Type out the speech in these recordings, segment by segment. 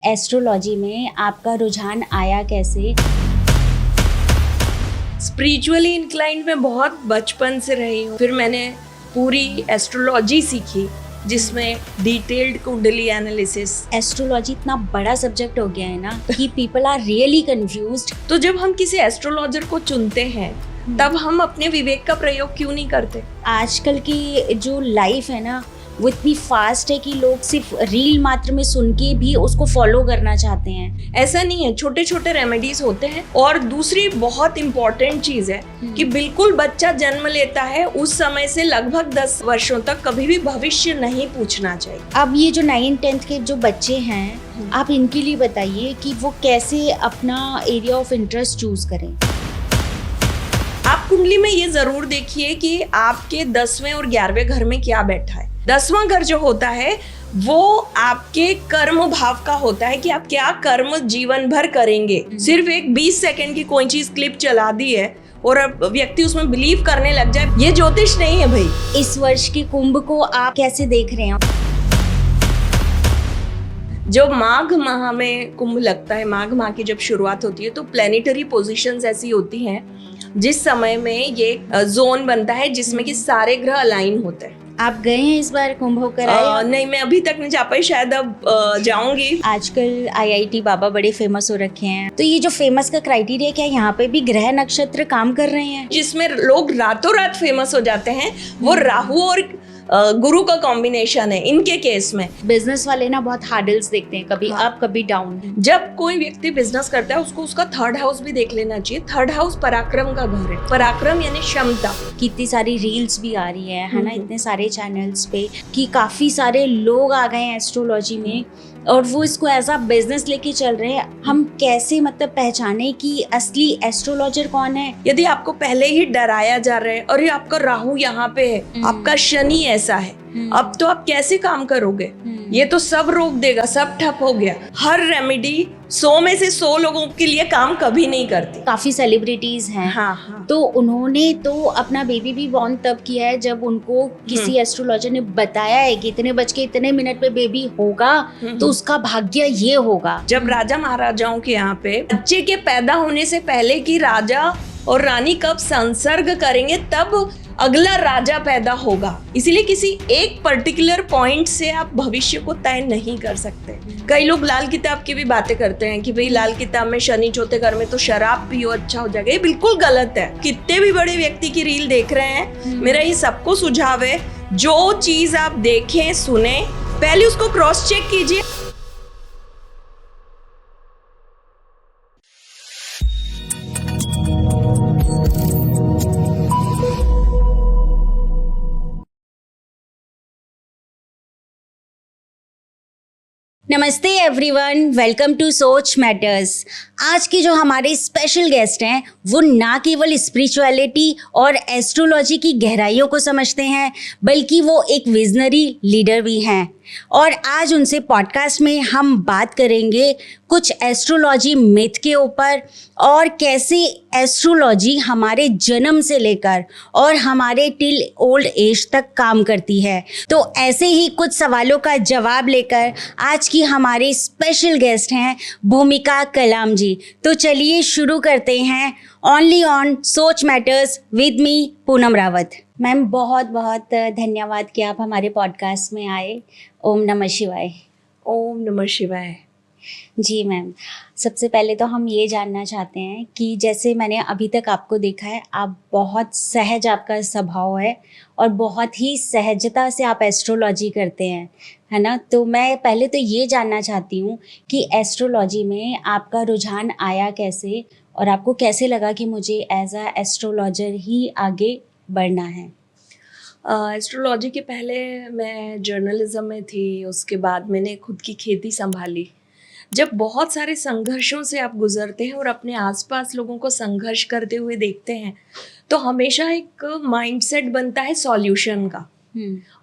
Astrology में आपका रुझान आया कैसे? स्पिरिचुअली इंक्लाइंड मैं बहुत बचपन से रही हूँ। फिर मैंने पूरी एस्ट्रोलॉजी सीखी जिसमें डिटेल्ड कुंडली एनालिसिस। एस्ट्रोलॉजी इतना बड़ा सब्जेक्ट हो गया है ना कि पीपल आर रियली कंफ्यूज्ड। तो जब हम किसी एस्ट्रोलॉजर को चुनते हैं तब हम अपने विवेक का प्रयोग क्यों नहीं करते? आजकल की जो लाइफ है ना वो इतनी फास्ट है कि लोग सिर्फ रील मात्र में सुन के भी उसको फॉलो करना चाहते हैं। ऐसा नहीं है, छोटे छोटे रेमेडीज होते हैं। और दूसरी बहुत इंपॉर्टेंट चीज है कि बिल्कुल बच्चा जन्म लेता है उस समय से लगभग 10 वर्षों तक कभी भी भविष्य नहीं पूछना चाहिए। अब ये जो 9th-10th के जो बच्चे हैं, आप इनके लिए बताइए कि वो कैसे अपना एरिया ऑफ इंटरेस्ट चूज करें। आप कुंडली में ये जरूर देखिए कि आपके 10वें और 11वें घर में क्या बैठा है। 10वां घर जो होता है वो आपके कर्म भाव का होता है कि आप क्या कर्म जीवन भर करेंगे। सिर्फ एक 20 सेकंड की कोई चीज क्लिप चला दी है और अब व्यक्ति उसमें बिलीव करने लग जाए, ये ज्योतिष नहीं है भाई। इस वर्ष के कुंभ को आप कैसे देख रहे हैं? जो माघ माह में कुंभ लगता है, माघ माह की जब शुरुआत होती है तो प्लेनेटरी पोजीशंस ऐसी होती हैं जिस समय में ये जोन बनता है जिसमें कि सारे ग्रह अलाइन होते हैं। आप गए हैं इस बार कुंभ होकर आए? नहीं, मैं अभी तक नहीं जा पाई, शायद अब जाऊंगी। आजकल IIT बाबा बड़े फेमस हो रखे हैं, तो ये जो फेमस का क्राइटेरिया क्या है? यहाँ पे भी ग्रह नक्षत्र काम कर रहे हैं? जिसमें लोग रातों रात फेमस हो जाते हैं वो राहु और गुरु का कॉम्बिनेशन है। इनके केस में बिजनेस वाले ना बहुत हार्डल्स देखते हैं, कभी अप कभी डाउन। जब कोई व्यक्ति बिजनेस करता है उसको उसका 3rd हाउस भी देख लेना चाहिए। 3rd हाउस पराक्रम का घर है। पराक्रम यानी क्षमता। कितनी सारी रील्स भी आ रही है ना, इतने सारे चैनल्स पे कि काफी सारे लोग आ गए हैं एस्ट्रोलॉजी में और वो इसको एज अ बिजनेस लेके चल रहे हैं। हम कैसे मतलब पहचाने कि असली एस्ट्रोलॉजर कौन है? यदि आपको पहले ही डराया जा रहा है और ये आपका राहु यहाँ पे है, आपका शनि ऐसा है, अब तो आप कैसे काम करोगे? ये तो सब रोक देगा, सब ठप हो गया। हर रेमेडी 100 में से 100 लोगों के लिए काम कभी नहीं करती। काफी सेलिब्रिटीज हैं। हाँ। तो उन्होंने तो अपना बेबी भी बॉर्न तब किया है जब उनको किसी एस्ट्रोलॉजर ने बताया है कि इतने बज के इतने मिनट पे बेबी होगा तो उसका भाग्य ये होगा। जब राजा महाराजाओं के यहाँ पे बच्चे के पैदा होने से पहले कि राजा और रानी कब संसर्ग करेंगे तब अगला राजा पैदा होगा। इसीलिए किसी एक पर्टिकुलर पॉइंट से आप भविष्य को तय नहीं कर सकते। कई लोग लाल किताब की भी बातें करते हैं कि भाई लाल किताब में शनि चौथे घर में तो शराब पियो अच्छा हो जाएगा। ये बिल्कुल गलत है। कितने भी बड़े व्यक्ति की रील देख रहे हैं, मेरा ये सबको सुझाव है, जो चीज आप देखें सुने पहले उसको क्रॉस चेक कीजिए। नमस्ते एवरीवन, वेलकम टू सोच मैटर्स। आज के जो हमारे स्पेशल गेस्ट हैं वो ना केवल स्पिरिचुअलिटी और एस्ट्रोलॉजी की गहराइयों को समझते हैं बल्कि वो एक विजनरी लीडर भी हैं। और आज उनसे पॉडकास्ट में हम बात करेंगे कुछ एस्ट्रोलॉजी मिथ के ऊपर और कैसे एस्ट्रोलॉजी हमारे जन्म से लेकर और हमारे टिल ओल्ड एज तक काम करती है। तो ऐसे ही कुछ सवालों का जवाब लेकर आज की हमारे स्पेशल गेस्ट हैं भूमिका कलाम जी। तो चलिए शुरू करते हैं ओनली ऑन सोच matters with me Poonam Rawat. Ma'am बहुत बहुत धन्यवाद कि आप हमारे पॉडकास्ट में आए। ओम नमः शिवाय। ओम नमः शिवाय। जी मैम, सबसे पहले तो हम ये जानना चाहते हैं कि जैसे मैंने अभी तक आपको देखा है, आप बहुत सहज आपका स्वभाव है और बहुत ही सहजता से आप एस्ट्रोलॉजी करते हैं, है ना। तो मैं पहले तो ये जानना चाहती हूँ कि एस्ट्रोलॉजी में आपका रुझान आया कैसे और आपको कैसे लगा कि मुझे एज अ एस्ट्रोलॉजर ही आगे बढ़ना है? एस्ट्रोलॉजी के पहले मैं जर्नलिज्म में थी, उसके बाद मैंने खुद की खेती संभाली। जब बहुत सारे संघर्षों से आप गुजरते हैं और अपने आसपास लोगों को संघर्ष करते हुए देखते हैं तो हमेशा एक माइंडसेट बनता है सॉल्यूशन का।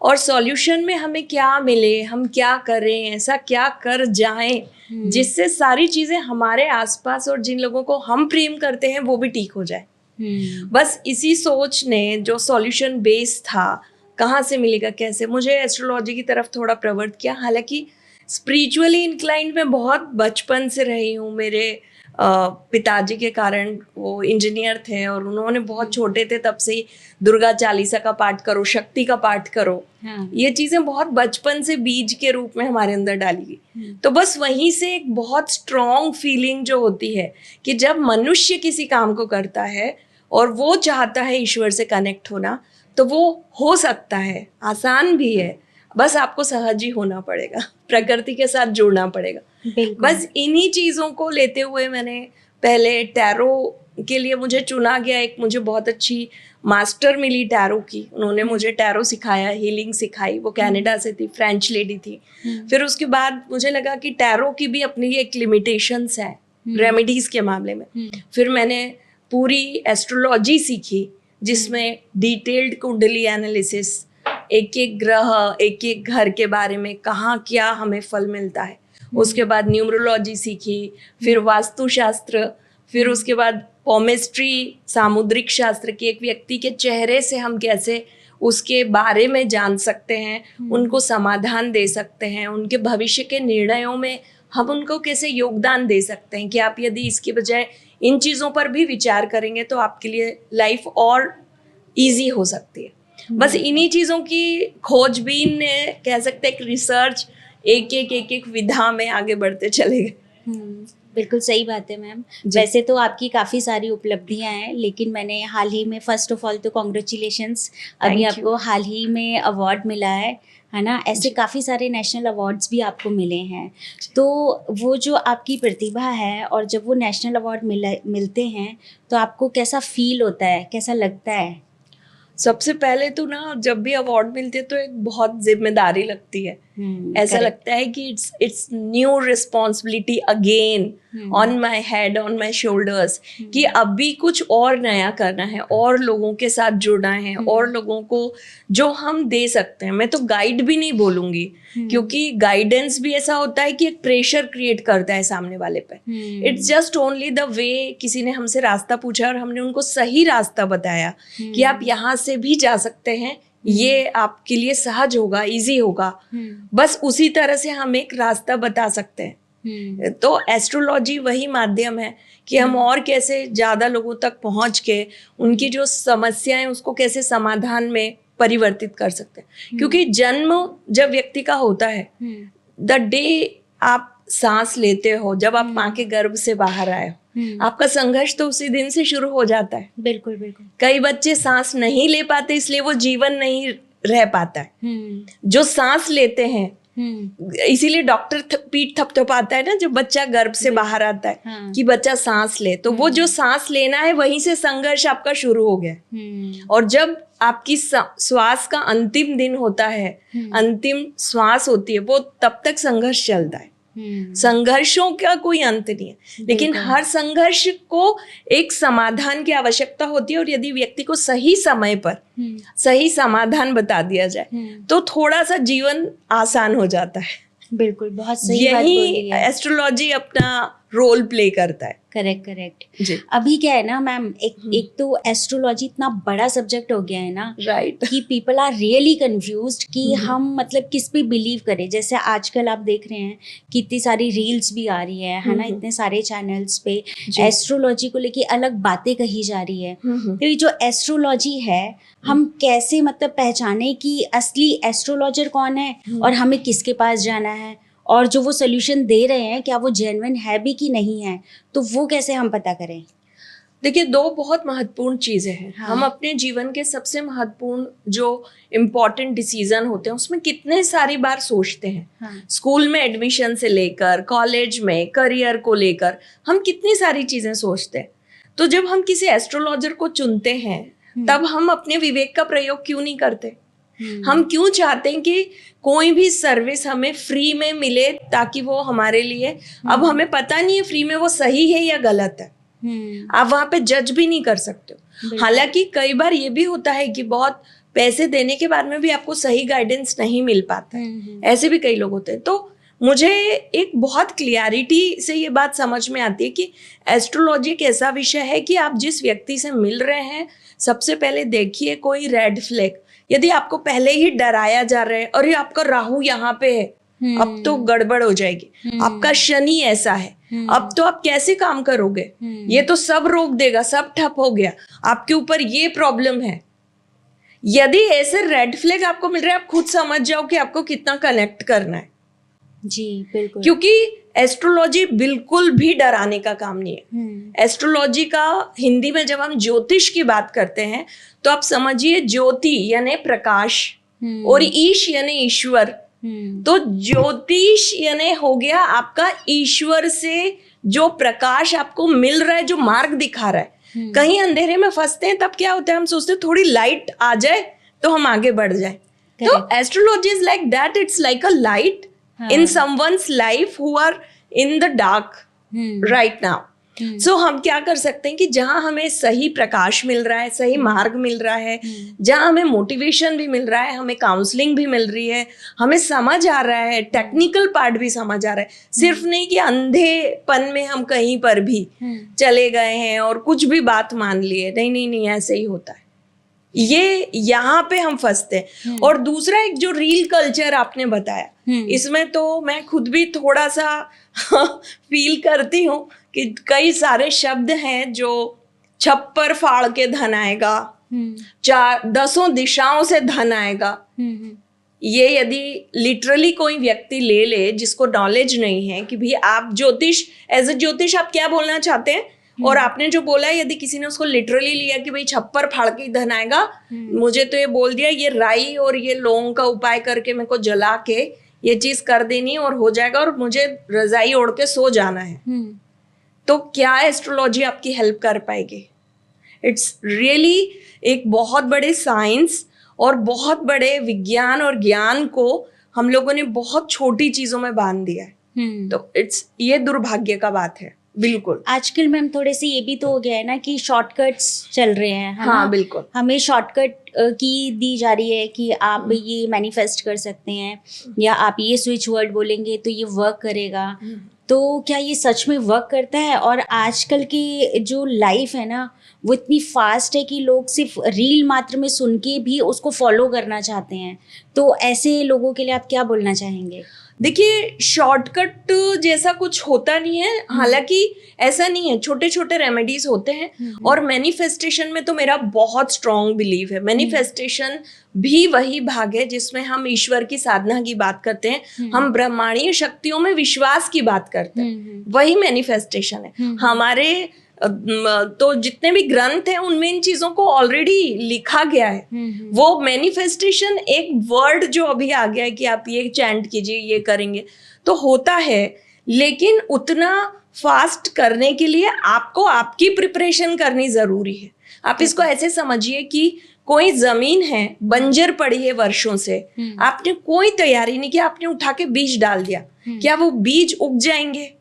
और सॉल्यूशन में हमें क्या मिले, हम क्या करें, ऐसा क्या कर जाएं जिससे सारी चीज़ें हमारे आसपास और जिन लोगों को हम प्रेम करते हैं वो भी ठीक हो जाए। बस इसी सोच ने जो सॉल्यूशन बेस था, कहाँ से मिलेगा कैसे, मुझे एस्ट्रोलॉजी की तरफ थोड़ा प्रवृत्त किया। हालांकि स्पिरिचुअली इंक्लाइंड मैं बहुत बचपन से रही हूँ। मेरे पिताजी के कारण, वो इंजीनियर थे और उन्होंने बहुत छोटे थे तब से ही दुर्गा चालीसा का पाठ करो, शक्ति का पाठ करो, हाँ। ये चीज़ें बहुत बचपन से बीज के रूप में हमारे अंदर डाली गई। तो बस वहीं से एक बहुत स्ट्रॉन्ग फीलिंग जो होती है कि जब मनुष्य किसी काम को करता है और वो चाहता है ईश्वर से कनेक्ट होना, तो वो हो सकता है, आसान भी है, बस आपको सहज ही होना पड़ेगा, प्रकृति के साथ जुड़ना पड़ेगा। बस इन्हीं चीज़ों को लेते हुए मैंने पहले टैरो के लिए मुझे चुना गया। एक मुझे बहुत अच्छी मास्टर मिली टैरो की, उन्होंने मुझे टैरो सिखाया, हीलिंग सिखाई, वो कनाडा से थी, फ्रेंच लेडी थी। फिर उसके बाद मुझे लगा कि टैरो की भी अपनी एक लिमिटेशंस है रेमेडीज के मामले में। फिर मैंने पूरी एस्ट्रोलॉजी सीखी, जिसमें डिटेल्ड कुंडली एनालिसिस, एक एक ग्रह, एक एक घर के बारे में कहाँ क्या हमें फल मिलता है। उसके बाद न्यूमरोलॉजी सीखी, फिर वास्तुशास्त्र, फिर उसके बाद पॉमेस्ट्री, सामुद्रिक शास्त्र की एक व्यक्ति के चेहरे से हम कैसे उसके बारे में जान सकते हैं, उनको समाधान दे सकते हैं, उनके भविष्य के निर्णयों में हम उनको कैसे योगदान दे सकते हैं कि आप यदि इसकी बजाय इन चीज़ों पर भी विचार करेंगे तो आपके लिए लाइफ और इजी हो सकती है। बस इन्हीं चीज़ों की खोजबीन ने, कह सकते हैं, एक रिसर्च एक विधा में आगे बढ़ते चले गए। बिल्कुल सही बात है मैम। वैसे तो आपकी काफ़ी सारी उपलब्धियां हैं, लेकिन मैंने हाल ही में, फर्स्ट ऑफ ऑल तो कॉन्ग्रेचुलेशंस, अभी आपको हाल ही में अवार्ड मिला है ना। ऐसे काफ़ी सारे नेशनल अवार्ड्स भी आपको मिले हैं। तो वो जो आपकी प्रतिभा है और जब वो नेशनल अवार्ड मिलते हैं तो आपको कैसा फील होता है, कैसा लगता है? सबसे पहले तो ना, जब भी अवार्ड मिलते तो एक बहुत जिम्मेदारी लगती है। ऐसा लगता है कि it's new responsibility again on my head, on my shoulders, कि अभी कुछ और नया करना है और लोगों के साथ जुड़ना है और लोगों को जो हम दे सकते हैं। मैं तो गाइड भी नहीं बोलूंगी, क्योंकि गाइडेंस भी ऐसा होता है कि एक प्रेशर क्रिएट करता है सामने वाले पे। It's just only the way, किसी ने हमसे रास्ता पूछा और हमने उनको सही रास्ता बताया कि आप यहाँ से भी जा सकते हैं, ये आपके लिए सहज होगा, इजी होगा। बस उसी तरह से हम एक रास्ता बता सकते हैं। तो एस्ट्रोलॉजी वही माध्यम है कि हम और कैसे ज्यादा लोगों तक पहुंच के उनकी जो समस्याएं उसको कैसे समाधान में परिवर्तित कर सकते हैं। क्योंकि जन्म जब व्यक्ति का होता है, द डे आप सांस लेते हो, जब आप माँ के गर्भ से बाहर आए हो, आपका संघर्ष तो उसी दिन से शुरू हो जाता है। बिल्कुल बिल्कुल। कई बच्चे सांस नहीं ले पाते, इसलिए वो जीवन नहीं रह पाता है। जो सांस लेते हैं, इसीलिए डॉक्टर पीठ थपथपाता है ना जब बच्चा गर्भ से बाहर आता है, कि बच्चा सांस ले। तो वो जो सांस लेना है, वहीं से संघर्ष आपका शुरू हो गया। और जब आपकी श्वास का अंतिम दिन होता है, अंतिम श्वास होती है, वो तब तक संघर्ष चलता है। संघर्षों का कोई अंत नहीं है, लेकिन हर संघर्ष को एक समाधान की आवश्यकता होती है। और यदि व्यक्ति को सही समय पर सही समाधान बता दिया जाए तो थोड़ा सा जीवन आसान हो जाता है। बिल्कुल, बहुत सही बात बोली है। एस्ट्रोलॉजी अपना रोल प्ले करता है। करेक्ट। अभी क्या है ना मैम, एक तो एस्ट्रोलॉजी इतना बड़ा सब्जेक्ट हो गया है ना, राइट, कि पीपल आर रियली कंफ्यूज्ड कि हम मतलब किस पे बिलीव करें। जैसे आजकल आप देख रहे हैं कि इतनी सारी रील्स भी आ रही है ना, इतने सारे चैनल्स पे एस्ट्रोलॉजी को लेके अलग बातें कही जा रही है। तो ये जो एस्ट्रोलॉजी है, हम कैसे मतलब पहचाने कि असली एस्ट्रोलॉजर कौन है और हमें किसके पास जाना है, और जो वो सोल्यूशन दे रहे हैं क्या वो जेन्युइन है भी कि नहीं है, तो वो कैसे हम पता करें? देखिए, दो बहुत महत्वपूर्ण चीज़ें हैं। हम अपने जीवन के सबसे महत्वपूर्ण जो इम्पोर्टेंट डिसीजन होते हैं उसमें कितने सारी बार सोचते हैं। स्कूल में एडमिशन से लेकर कॉलेज में करियर को लेकर हम कितनी सारी चीज़ें सोचते हैं। तो जब हम किसी एस्ट्रोलॉजर को चुनते हैं, तब हम अपने विवेक का प्रयोग क्यों नहीं करते? हम क्यों चाहते हैं कि कोई भी सर्विस हमें फ्री में मिले, ताकि वो हमारे लिए, अब हमें पता नहीं है फ्री में वो सही है या गलत है, आप वहां पे जज भी नहीं कर सकते हो। हालांकि कई बार ये भी होता है कि बहुत पैसे देने के बाद में भी आपको सही गाइडेंस नहीं मिल पाता है, ऐसे भी कई लोग होते हैं। तो मुझे एक बहुत क्लियरिटी से ये बात समझ में आती है कि एस्ट्रोलॉजी एक ऐसा विषय है कि आप जिस व्यक्ति से मिल रहे हैं, सबसे पहले देखिए कोई रेड फ्लैग। यदि आपको पहले ही डराया जा रहा है और ये आपका राहु यहाँ पे है, अब तो गड़बड़ हो जाएगी, आपका शनि ऐसा है, अब तो आप कैसे काम करोगे, ये तो सब रोक देगा, सब ठप हो गया, आपके ऊपर ये प्रॉब्लम है। यदि ऐसे रेड फ्लैग आपको मिल रहे हैं, आप खुद समझ जाओ कि आपको कितना कनेक्ट करना है। जी बिल्कुल, क्योंकि एस्ट्रोलॉजी बिल्कुल भी डराने का काम नहीं है। एस्ट्रोलॉजी का हिंदी में जब हम ज्योतिष की बात करते हैं तो आप समझिए ज्योति यानी प्रकाश और ईश यानी ईश्वर। तो ज्योतिष यानी हो गया आपका ईश्वर से जो प्रकाश आपको मिल रहा है, जो मार्ग दिखा रहा है। कहीं अंधेरे में फंसते हैं तब क्या होता है, हम सोचते हैं थोड़ी लाइट आ जाए तो हम आगे बढ़ जाए। तो astrology is like that, it's like a light in someone's life who are in the dark right now. So हम क्या कर सकते हैं कि जहां हमें सही प्रकाश मिल रहा है, सही मार्ग मिल रहा है, जहां हमें मोटिवेशन भी मिल रहा है, हमें काउंसलिंग भी मिल रही है, हमें समझ आ रहा है, टेक्निकल पार्ट भी समझ आ रहा है, सिर्फ नहीं कि अंधेपन में हम कहीं पर भी चले गए हैं और कुछ भी बात मान लिए, नहीं नहीं नहीं, ऐसे ही होता है। ये यहाँ पे हम फंसते हैं। और दूसरा एक जो रील कल्चर आपने बताया, इसमें तो मैं खुद भी थोड़ा सा फील करती हूँ कि कई सारे शब्द हैं जो छप्पर फाड़ के धन आएगा, 10 दिशाओं से धन आएगा। ये यदि लिटरली कोई व्यक्ति ले ले जिसको नॉलेज नहीं है कि भाई आप ज्योतिष, एज ए ज्योतिष आप क्या बोलना चाहते हैं, और आपने जो बोला है यदि किसी ने उसको लिटरली लिया कि भाई छप्पर फाड़ के धन आएगा, मुझे तो ये बोल दिया ये राई और ये लौंग का उपाय करके मेरे को जला के ये चीज कर देनी और हो जाएगा और मुझे रजाई ओढ़ के सो जाना है, तो क्या एस्ट्रोलॉजी आपकी हेल्प कर पाएगी? इट्स रियली एक बहुत बड़े साइंस और बहुत बड़े विज्ञान और ज्ञान को हम लोगों ने बहुत छोटी चीजों में बांध दिया है। तो ये दुर्भाग्य का बात है। बिल्कुल, आजकल मैम थोड़े से ये भी तो हो गया है ना कि शॉर्टकट्स चल रहे हैं, है हाँ ना? बिल्कुल, हमें शॉर्टकट की दी जा रही है कि आप ये मैनिफेस्ट कर सकते हैं या आप ये स्विच वर्ड बोलेंगे तो ये वर्क करेगा। तो क्या ये सच में वर्क करता है? और आजकल की जो लाइफ है ना वो इतनी फास्ट है कि लोग सिर्फ रील मात्र में सुन के भी उसको फॉलो करना चाहते हैं। तो ऐसे लोगों के लिए आप क्या बोलना चाहेंगे? देखिए, शॉर्टकट जैसा कुछ होता नहीं है, हालांकि ऐसा नहीं है, छोटे छोटे रेमेडीज होते हैं। और मैनिफेस्टेशन में तो मेरा बहुत स्ट्रॉन्ग बिलीव है। मैनिफेस्टेशन भी वही भाग है जिसमें हम ईश्वर की साधना की बात करते हैं, हम ब्रह्मांडीय शक्तियों में विश्वास की बात करते हैं, वही मैनिफेस्टेशन है। हमारे तो जितने भी ग्रंथ हैं उनमें इन चीजों को ऑलरेडी लिखा गया है। वो मैनिफेस्टेशन एक वर्ड जो अभी आ गया है कि आप ये चैंट कीजिए, ये करेंगे तो होता है, लेकिन उतना फास्ट करने के लिए आपको आपकी प्रिपरेशन करनी जरूरी है। आप इसको ऐसे समझिए कि कोई जमीन है बंजर पड़ी है वर्षों से, आपने कोई तैयारी नहीं की, आपने उठा के बीज डाल दिया, क्या वो बीज उग जाएंगे?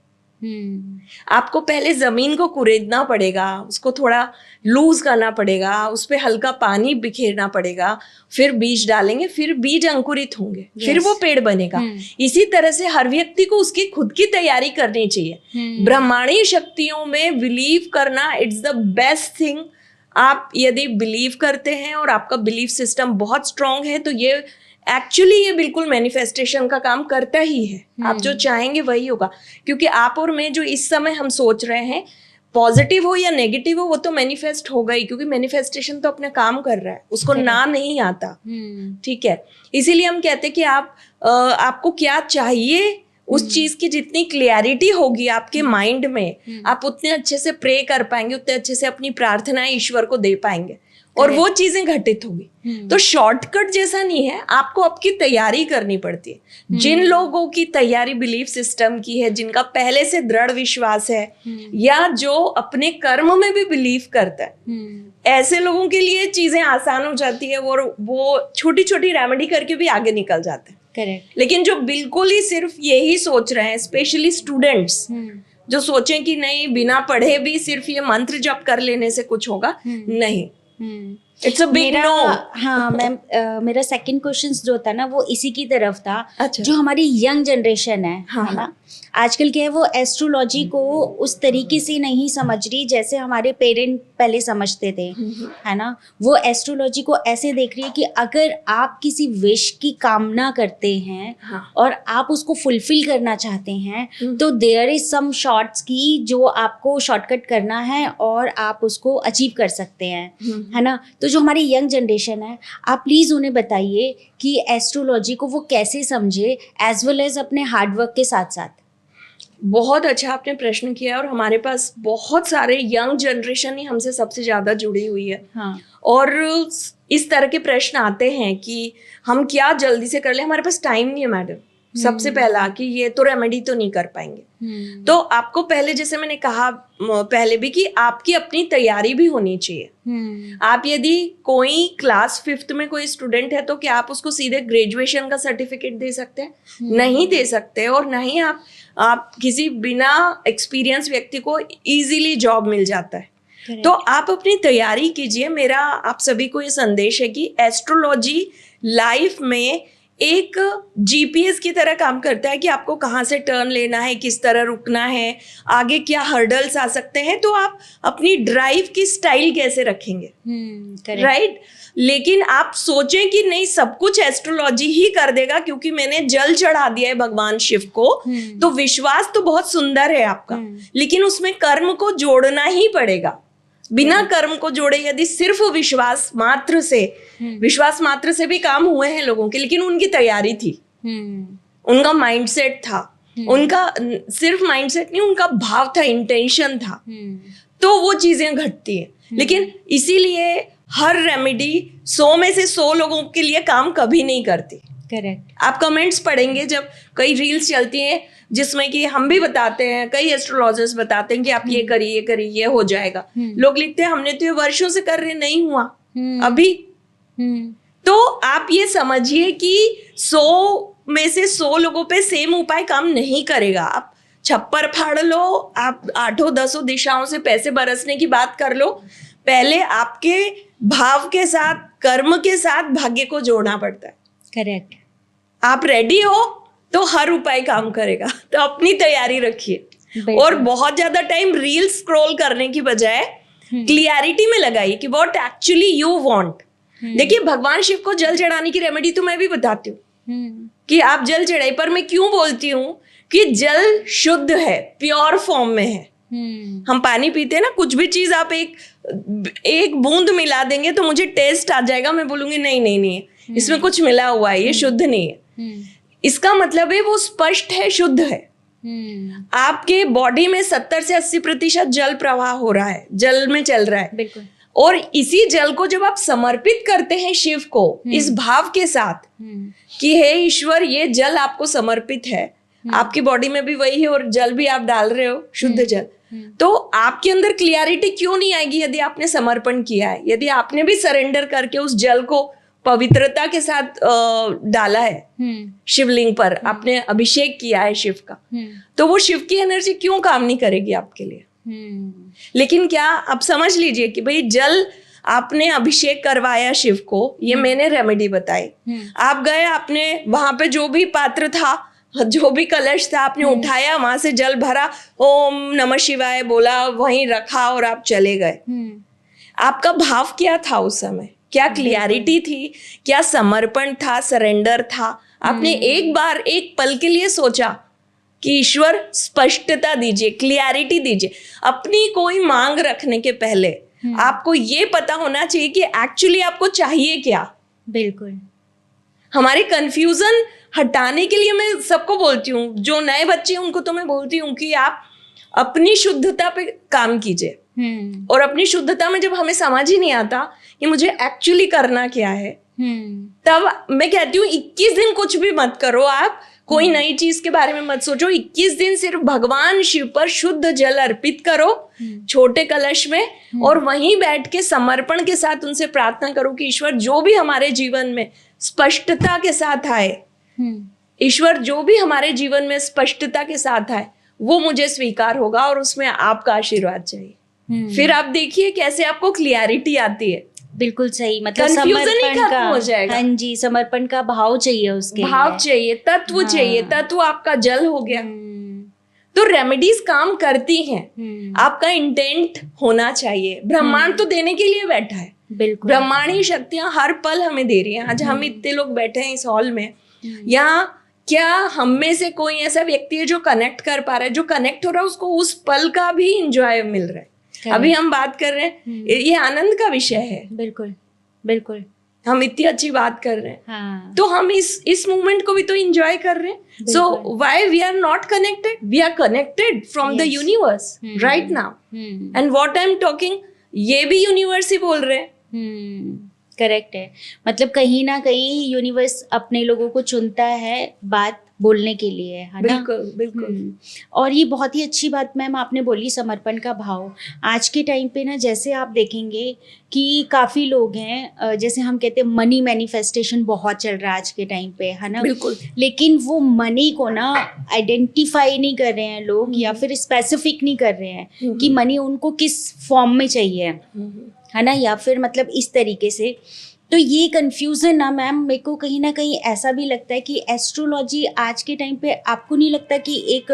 आपको पहले जमीन को कुरेदना पड़ेगा, उसको थोड़ा लूज करना पड़ेगा, उस पे हल्का पानी बिखेरना पड़ेगा, फिर बीज डालेंगे, फिर बीज अंकुरित होंगे, फिर वो पेड़ बनेगा। इसी तरह से हर व्यक्ति को उसकी खुद की तैयारी करनी चाहिए। ब्रह्मांडीय शक्तियों में बिलीव करना इट्स द बेस्ट थिंग। आप यदि बिलीव करते हैं और आपका बिलीफ सिस्टम बहुत स्ट्रांग है तो ये एक्चुअली ये बिल्कुल मैनिफेस्टेशन का काम करता ही है। आप जो चाहेंगे वही होगा, क्योंकि आप और मैं जो इस समय हम सोच रहे हैं, पॉजिटिव हो या नेगेटिव हो, वो तो मैनिफेस्ट होगा ही, क्योंकि मैनिफेस्टेशन तो अपना काम कर रहा है, उसको ना नहीं आता। ठीक है, इसीलिए हम कहते हैं कि आपको क्या चाहिए, उस चीज की जितनी क्लियरिटी होगी आपके माइंड में, आप उतने अच्छे से प्रे कर पाएंगे, उतने अच्छे से अपनी प्रार्थनाएं ईश्वर को दे पाएंगे और वो चीजें घटित होगी। तो शॉर्टकट जैसा नहीं है, आपको आपकी तैयारी करनी पड़ती है। जिन लोगों की तैयारी बिलीफ सिस्टम की है, जिनका पहले से दृढ़ विश्वास है, या जो अपने कर्म में भी बिलीव करता है, ऐसे लोगों के लिए चीजें आसान हो जाती है और वो छोटी छोटी रेमेडी करके भी आगे निकल जाते हैं। करेक्ट। लेकिन जो बिल्कुल ही सिर्फ यही सोच रहे हैं, स्पेशली स्टूडेंट्स जो सोचें कि नहीं बिना पढ़े भी सिर्फ ये मंत्र जप कर लेने से कुछ होगा, नहीं। It's a big no. हाँ मैम, मेरा सेकंड क्वेश्चन जो था ना वो इसी की तरफ था। अच्छा। जो हमारी यंग जनरेशन है हाँ, है ना, आजकल क्या है वो एस्ट्रोलॉजी को उस तरीके से नहीं समझ रही जैसे हमारे पेरेंट पहले समझते थे, है ना। वो एस्ट्रोलॉजी को ऐसे देख रही है कि अगर आप किसी विश की कामना करते हैं हाँ। और आप उसको फुलफिल करना चाहते हैं तो देयर इज सम शॉर्ट्स की जो आपको शॉर्टकट करना है और आप उसको अचीव कर सकते हैं, है ना। तो जो हमारी यंग जनरेशन है, आप प्लीज़ उन्हें बताइए कि एस्ट्रोलॉजी को वो कैसे समझे एज वेल एज अपने हार्डवर्क के साथ साथ। बहुत अच्छा आपने प्रश्न किया, और हमारे पास बहुत सारे यंग जनरेशन ही हमसे सबसे ज़्यादा जुड़ी हुई है। हाँ। और इस तरह के प्रश्न आते हैं कि हम क्या जल्दी से कर लें, हमारे पास टाइम नहीं है मैडम। सबसे पहला कि ये तो रेमेडी तो नहीं कर पाएंगे। तो आपको पहले, जैसे मैंने कहा पहले भी, कि आपकी अपनी तैयारी भी होनी चाहिए। आप यदि कोई क्लास 5th में कोई स्टूडेंट है तो क्या आप उसको सीधे ग्रेजुएशन का सर्टिफिकेट दे सकते हैं? नहीं दे सकते। और नहीं आप किसी बिना एक्सपीरियंस व्यक्ति को इजीली जॉब मिल जाता है। तो आप अपनी तैयारी कीजिए। मेरा आप सभी को ये संदेश है कि एस्ट्रोलॉजी लाइफ में एक जीपीएस की तरह काम करता है कि आपको कहाँ से टर्न लेना है, किस तरह रुकना है, आगे क्या हर्डल्स आ सकते हैं, तो आप अपनी ड्राइव की स्टाइल कैसे रखेंगे, राइट। लेकिन आप सोचें कि नहीं सब कुछ एस्ट्रोलॉजी ही कर देगा क्योंकि मैंने जल चढ़ा दिया है भगवान शिव को, तो विश्वास तो बहुत सुंदर है आपका, लेकिन उसमें कर्म को जोड़ना ही पड़ेगा। बिना कर्म को जोड़े यदि सिर्फ विश्वास मात्र से भी काम हुए हैं लोगों के, लेकिन उनकी तैयारी थी, उनका माइंडसेट था, उनका सिर्फ माइंडसेट नहीं, उनका भाव था, इंटेंशन था, तो वो चीजें घटती हैं। लेकिन इसीलिए हर रेमेडी 100 में से 100 लोगों के लिए काम कभी नहीं करती। करेक्ट। आप कमेंट्स पढ़ेंगे जब कई रील्स चलती हैं जिसमें कि हम भी बताते हैं, कई एस्ट्रोलॉजर्स बताते हैं कि आप ये करिए ये हो जाएगा। लोग लिखते हैं हमने तो ये वर्षों से कर रहे, नहीं हुआ अभी। तो आप ये समझिए कि 100 में से 100 लोगों पे सेम उपाय काम नहीं करेगा। आप छप्पर फाड़ लो, आप 8-10 दिशाओं से पैसे बरसने की बात कर लो, पहले आपके भाव के साथ, कर्म के साथ भाग्य को जोड़ना पड़ता है। करेक्ट। आप रेडी हो तो हर उपाय काम करेगा। तो अपनी तैयारी रखिए और बहुत ज्यादा टाइम रील स्क्रॉल करने की बजाय क्लियरिटी में लगाइए कि व्हाट एक्चुअली यू वांट। देखिए, भगवान शिव को जल चढ़ाने की रेमेडी तो मैं भी बताती हूँ कि आप जल चढ़ाइए, पर मैं क्यों बोलती हूँ कि जल शुद्ध है, प्योर फॉर्म में है। हम पानी पीते हैं ना, कुछ भी चीज आप एक बूंद मिला देंगे तो मुझे टेस्ट आ जाएगा, मैं बोलूंगी नहीं इसमें कुछ मिला हुआ है, ये शुद्ध नहीं है। इसका मतलब है वो स्पष्ट है, शुद्ध है। आपके बॉडी में 70 से 80% जल प्रवाह हो रहा है, जल में चल रहा है। बिल्कुल। और इसी जल को जब आप समर्पित करते हैं शिव को इस भाव के साथ कि हे ईश्वर, ये जल आपको समर्पित है, आपकी बॉडी में भी वही है और जल भी आप डाल रहे हो, शुद्ध जल, तो आपके अंदर क्लियरिटी क्यों नहीं आएगी यदि आपने समर्पण किया है, यदि आपने भी सरेंडर करके उस जल को पवित्रता के साथ डाला है शिवलिंग पर, आपने अभिषेक किया है शिव का, तो वो शिव की एनर्जी क्यों काम नहीं करेगी आपके लिए। लेकिन क्या आप समझ लीजिए कि भाई जल आपने अभिषेक करवाया शिव को, ये मैंने रेमेडी बताई, आप गए, आपने वहां पे जो भी पात्र था, जो भी कलश था, आपने उठाया, वहां से जल भरा, ओम नमः शिवाय बोला, वहीं रखा और आप चले गए। आपका भाव क्या था उस समय, क्या क्लियरिटी थी, क्या समर्पण था, सरेंडर था। आपने एक बार, एक पल के लिए सोचा कि ईश्वर स्पष्टता दीजिए, क्लियरिटी दीजिए। अपनी कोई मांग रखने के पहले आपको ये पता होना चाहिए कि एक्चुअली आपको चाहिए क्या। बिल्कुल। हमारे कंफ्यूजन हटाने के लिए मैं सबको बोलती हूँ, जो नए बच्चे हैं उनको तो मैं बोलती हूँ कि आप अपनी शुद्धता पे काम कीजिए। और अपनी शुद्धता में जब हमें समझ ही नहीं आता कि मुझे एक्चुअली करना क्या है, तब मैं कहती हूँ 21 दिन कुछ भी मत करो, आप कोई नई चीज के बारे में मत सोचो। 21 दिन सिर्फ भगवान शिव पर शुद्ध जल अर्पित करो छोटे कलश में, और वहीं बैठ के समर्पण के साथ उनसे प्रार्थना करो कि ईश्वर जो भी हमारे जीवन में स्पष्टता के साथ आए, ईश्वर जो भी हमारे जीवन में स्पष्टता के साथ आए वो मुझे स्वीकार होगा और उसमें आपका आशीर्वाद चाहिए। फिर आप देखिए कैसे आपको क्लियरिटी आती है। बिल्कुल सही, मतलब Confusion ही समर्पण खत्म का, हो जाएगा। हाँ जी, समर्पण का भाव चाहिए उसके भाव लिए। चाहिए, तत्व हाँ। चाहिए, तत्व आपका जल हो गया। हम्म, तो रेमेडीज काम करती हैं, हम्म, आपका इंटेंट होना चाहिए। ब्रह्मांड तो देने के लिए बैठा है, बिल्कुल। ब्रह्मांडी शक्तियां हर पल हमें दे रही हैं। आज हम इतने लोग बैठे हैं इस हॉल में, यहाँ क्या हम में से कोई ऐसा व्यक्ति है जो कनेक्ट कर पा रहा है? जो कनेक्ट हो रहा है उसको उस पल का भी इंजॉय मिल रहा है। अभी हम बात कर रहे हैं, ये आनंद का विषय है, बिल्कुल बिल्कुल। हम इतनी अच्छी बात कर रहे हैं, हाँ, तो हम इस मोमेंट को भी तो एंजॉय कर रहे हैं। So why we are not connected? We are connected from the Yes. Universe right now, and what I am talking, ये भी यूनिवर्स ही बोल रहे हैं। करेक्ट है, मतलब कहीं ना कहीं यूनिवर्स अपने लोगों को चुनता है बात बोलने के लिए, है ना? बिल्कुल बिल्कुल। और ये बहुत ही अच्छी बात मैम आपने बोली, समर्पण का भाव। आज के टाइम पे ना, जैसे आप देखेंगे कि काफ़ी लोग हैं, जैसे हम कहते हैं मनी मैनिफेस्टेशन बहुत चल रहा है आज के टाइम पे, है ना? बिल्कुल। लेकिन वो मनी को ना आइडेंटिफाई नहीं कर रहे हैं लोग, या फिर स्पेसिफिक नहीं कर रहे हैं कि मनी उनको किस फॉर्म में चाहिए, है ना? या फिर मतलब इस तरीके से। तो ये कंफ्यूजन ना मैम, मेरे को कहीं ना कहीं ऐसा भी लगता है कि एस्ट्रोलॉजी आज के टाइम पे, आपको नहीं लगता कि एक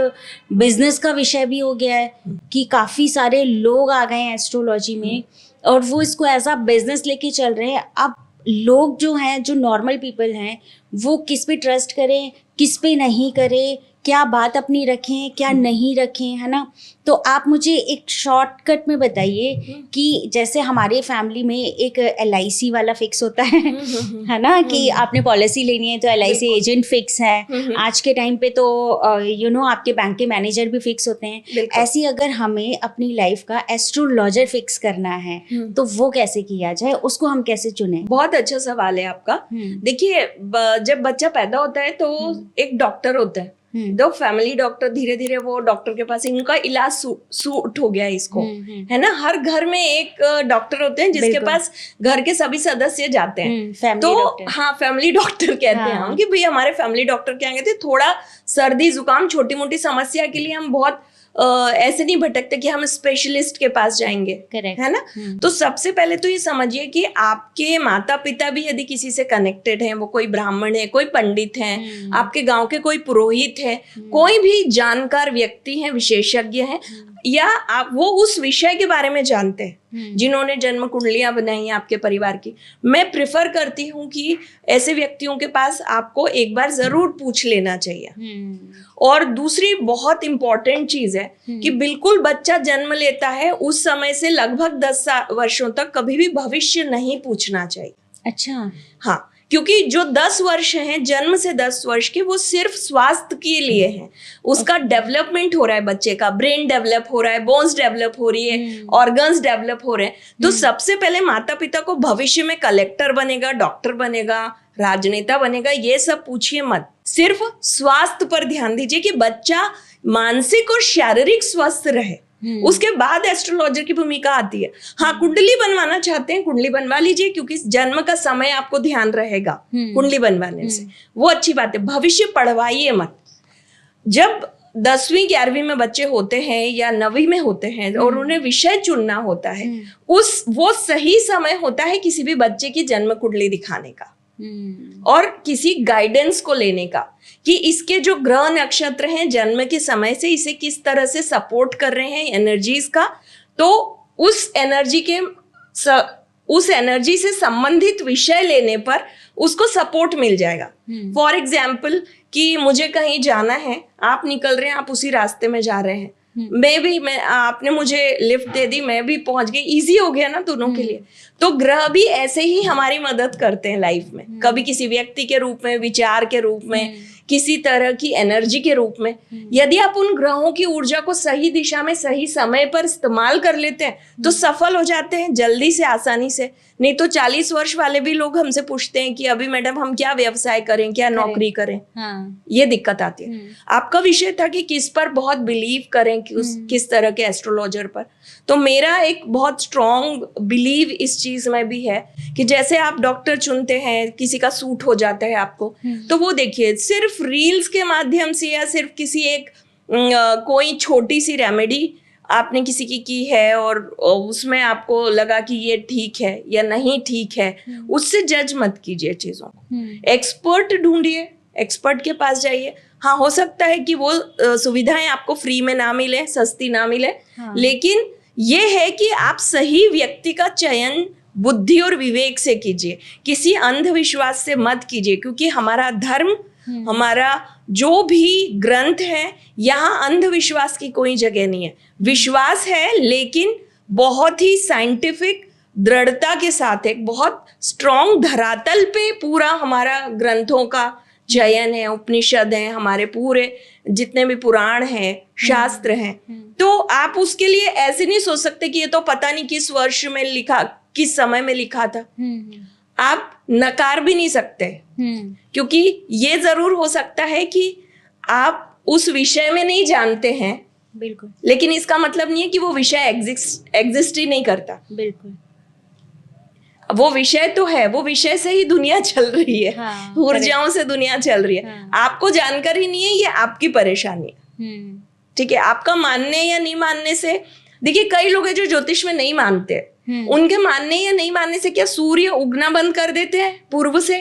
बिजनेस का विषय भी हो गया है? कि काफ़ी सारे लोग आ गए हैं एस्ट्रोलॉजी में और वो इसको एज अ बिजनेस लेके चल रहे हैं। अब लोग जो हैं, जो नॉर्मल पीपल हैं, वो किस पे ट्रस्ट करें, किस पे नहीं करें, क्या बात अपनी रखें, क्या नहीं रखें, है ना? तो आप मुझे एक शॉर्टकट में बताइए कि जैसे हमारे फैमिली में एक LIC वाला फिक्स होता है ना, कि आपने पॉलिसी लेनी है तो LIC एजेंट फिक्स है। आज के टाइम पे तो आपके बैंक के मैनेजर भी फिक्स होते हैं। ऐसी अगर हमें अपनी लाइफ का एस्ट्रोलॉजर फिक्स करना है तो वो कैसे किया जाए, उसको हम कैसे चुने? बहुत अच्छा सवाल है आपका। देखिए, जब बच्चा पैदा होता है तो एक डॉक्टर होता है, दो फैमिली डॉक्टर, धीरे धीरे वो डॉक्टर के पास, इनका इलाज सूट हो गया इसको, है ना? हर घर में एक डॉक्टर होते हैं जिसके पास घर के सभी सदस्य जाते हैं, तो हाँ, फैमिली डॉक्टर कहते हैं हम, कि भाई हमारे फैमिली डॉक्टर क्या कहते हैं, थोड़ा सर्दी जुकाम छोटी मोटी समस्या के लिए हम बहुत ऐसे नहीं भटकते कि हम स्पेशलिस्ट के पास जाएंगे, है ना? तो सबसे पहले तो ये समझिए कि आपके माता पिता भी यदि किसी से कनेक्टेड हैं, वो कोई ब्राह्मण है, कोई पंडित हैं, आपके गांव के कोई पुरोहित है, कोई भी जानकार व्यक्ति हैं, विशेषज्ञ हैं, या आप वो उस विषय के बारे में जानते हैं, जिन्होंने जन्म कुंडलियां बनाई हैं आपके परिवार की, मैं प्रिफर करती हूँ कि ऐसे व्यक्तियों के पास आपको एक बार जरूर पूछ लेना चाहिए। और दूसरी बहुत इंपॉर्टेंट चीज है कि बिल्कुल बच्चा जन्म लेता है उस समय से लगभग 10 वर्षों तक कभी भी भविष्य नहीं पूछना चाहिए। अच्छा। हाँ, क्योंकि जो 10 वर्ष हैं, जन्म से 10 वर्ष के, वो सिर्फ स्वास्थ्य के लिए हैं। उसका डेवलपमेंट हो रहा है, बच्चे का ब्रेन डेवलप हो रहा है, बोन्स डेवलप हो रही है, ऑर्गन्स डेवलप हो रहे हैं। तो सबसे पहले माता पिता को भविष्य में कलेक्टर बनेगा, डॉक्टर बनेगा, राजनेता बनेगा, ये सब पूछिए मत। सिर्फ स्वास्थ्य पर ध्यान दीजिए कि बच्चा मानसिक और शारीरिक स्वस्थ रहे। उसके बाद एस्ट्रोलॉजर की भूमिका आती है। हाँ, कुंडली बनवाना चाहते हैं, कुंडली बनवा लीजिए, क्योंकि जन्म का समय आपको ध्यान रहेगा कुंडली बनवाने से, वो अच्छी बात है। भविष्य पढ़वाइए मत। जब 10वीं 11वीं में बच्चे होते हैं या 9वीं में होते हैं और उन्हें विषय चुनना होता है, वो सही समय होता है किसी भी बच्चे की जन्म कुंडली दिखाने का और किसी गाइडेंस को लेने का, कि इसके जो ग्रह नक्षत्र हैं जन्म के समय से इसे किस तरह से सपोर्ट कर रहे हैं एनर्जीज का, तो उस एनर्जी से संबंधित विषय लेने पर उसको सपोर्ट मिल जाएगा। फॉर एग्जाम्पल कि मुझे कहीं जाना है, आप निकल रहे हैं, आप उसी रास्ते में जा रहे हैं, आपने मुझे लिफ्ट दे दी, मैं भी पहुंच गई, इजी हो गया ना दोनों के लिए। तो ग्रह भी ऐसे ही हमारी मदद करते हैं लाइफ में, कभी किसी व्यक्ति के रूप में, विचार के रूप में, किसी तरह की एनर्जी के रूप में। यदि आप उन ग्रहों की ऊर्जा को सही दिशा में सही समय पर इस्तेमाल कर लेते हैं तो सफल हो जाते हैं जल्दी से, आसानी से। नहीं तो 40 वर्ष वाले भी लोग हमसे पूछते हैं कि अभी मैडम हम क्या व्यवसाय करें, क्या नौकरी करें। ये दिक्कत आती है। आपका विषय था कि किस पर बहुत बिलीव करें, किस तरह के एस्ट्रोलॉजर पर। तो मेरा एक बहुत स्ट्रॉन्ग बिलीव इस चीज में भी है कि जैसे आप डॉक्टर चुनते हैं, किसी का सूट हो जाता है आपको, तो वो देखिए सिर्फ रील्स के माध्यम से या सिर्फ किसी एक कोई छोटी सी रेमेडी आपने किसी की है और उसमें आपको लगा कि ये ठीक है या नहीं ठीक है, उससे जज मत कीजिए चीजों को। एक्सपर्ट ढूंढिए, एक्सपर्ट के पास जाइए। हाँ, हो सकता है कि वो सुविधाएं आपको फ्री में ना मिले, सस्ती ना मिले, हाँ। लेकिन ये है कि आप सही व्यक्ति का चयन बुद्धि और विवेक से कीजिए, किसी अंधविश्वास से मत कीजिए, क्योंकि हमारा धर्म, हमारा जो भी ग्रंथ है, यहाँ अंधविश्वास की कोई जगह नहीं है। विश्वास है, लेकिन बहुत ही साइंटिफिक दृढ़ता के साथ, एक बहुत स्ट्रॉन्ग धरातल पे पूरा हमारा ग्रंथों का चयन है, उपनिषद है, हमारे पूरे जितने भी पुराण हैं, शास्त्र हैं। तो आप उसके लिए ऐसे नहीं सोच सकते कि ये तो पता नहीं किस वर्ष में लिखा, किस समय में लिखा था। आप नकार भी नहीं सकते, क्योंकि ये जरूर हो सकता है कि आप उस विषय में नहीं जानते हैं, बिल्कुल, लेकिन इसका मतलब नहीं है कि वो विषय एग्जिस्ट ही नहीं करता। बिल्कुल, वो विषय तो है, वो विषय से ही दुनिया चल रही है। हाँ, ऊर्जाओं से दुनिया चल रही है। हाँ। आपको जानकर ही नहीं है, ये आपकी परेशानी है। ठीक है, आपका मानने या नहीं मानने से, देखिए कई लोग हैं जो ज्योतिष में नहीं मानते, उनके मानने या नहीं मानने से क्या सूर्य उगना बंद कर देते हैं पूर्व से?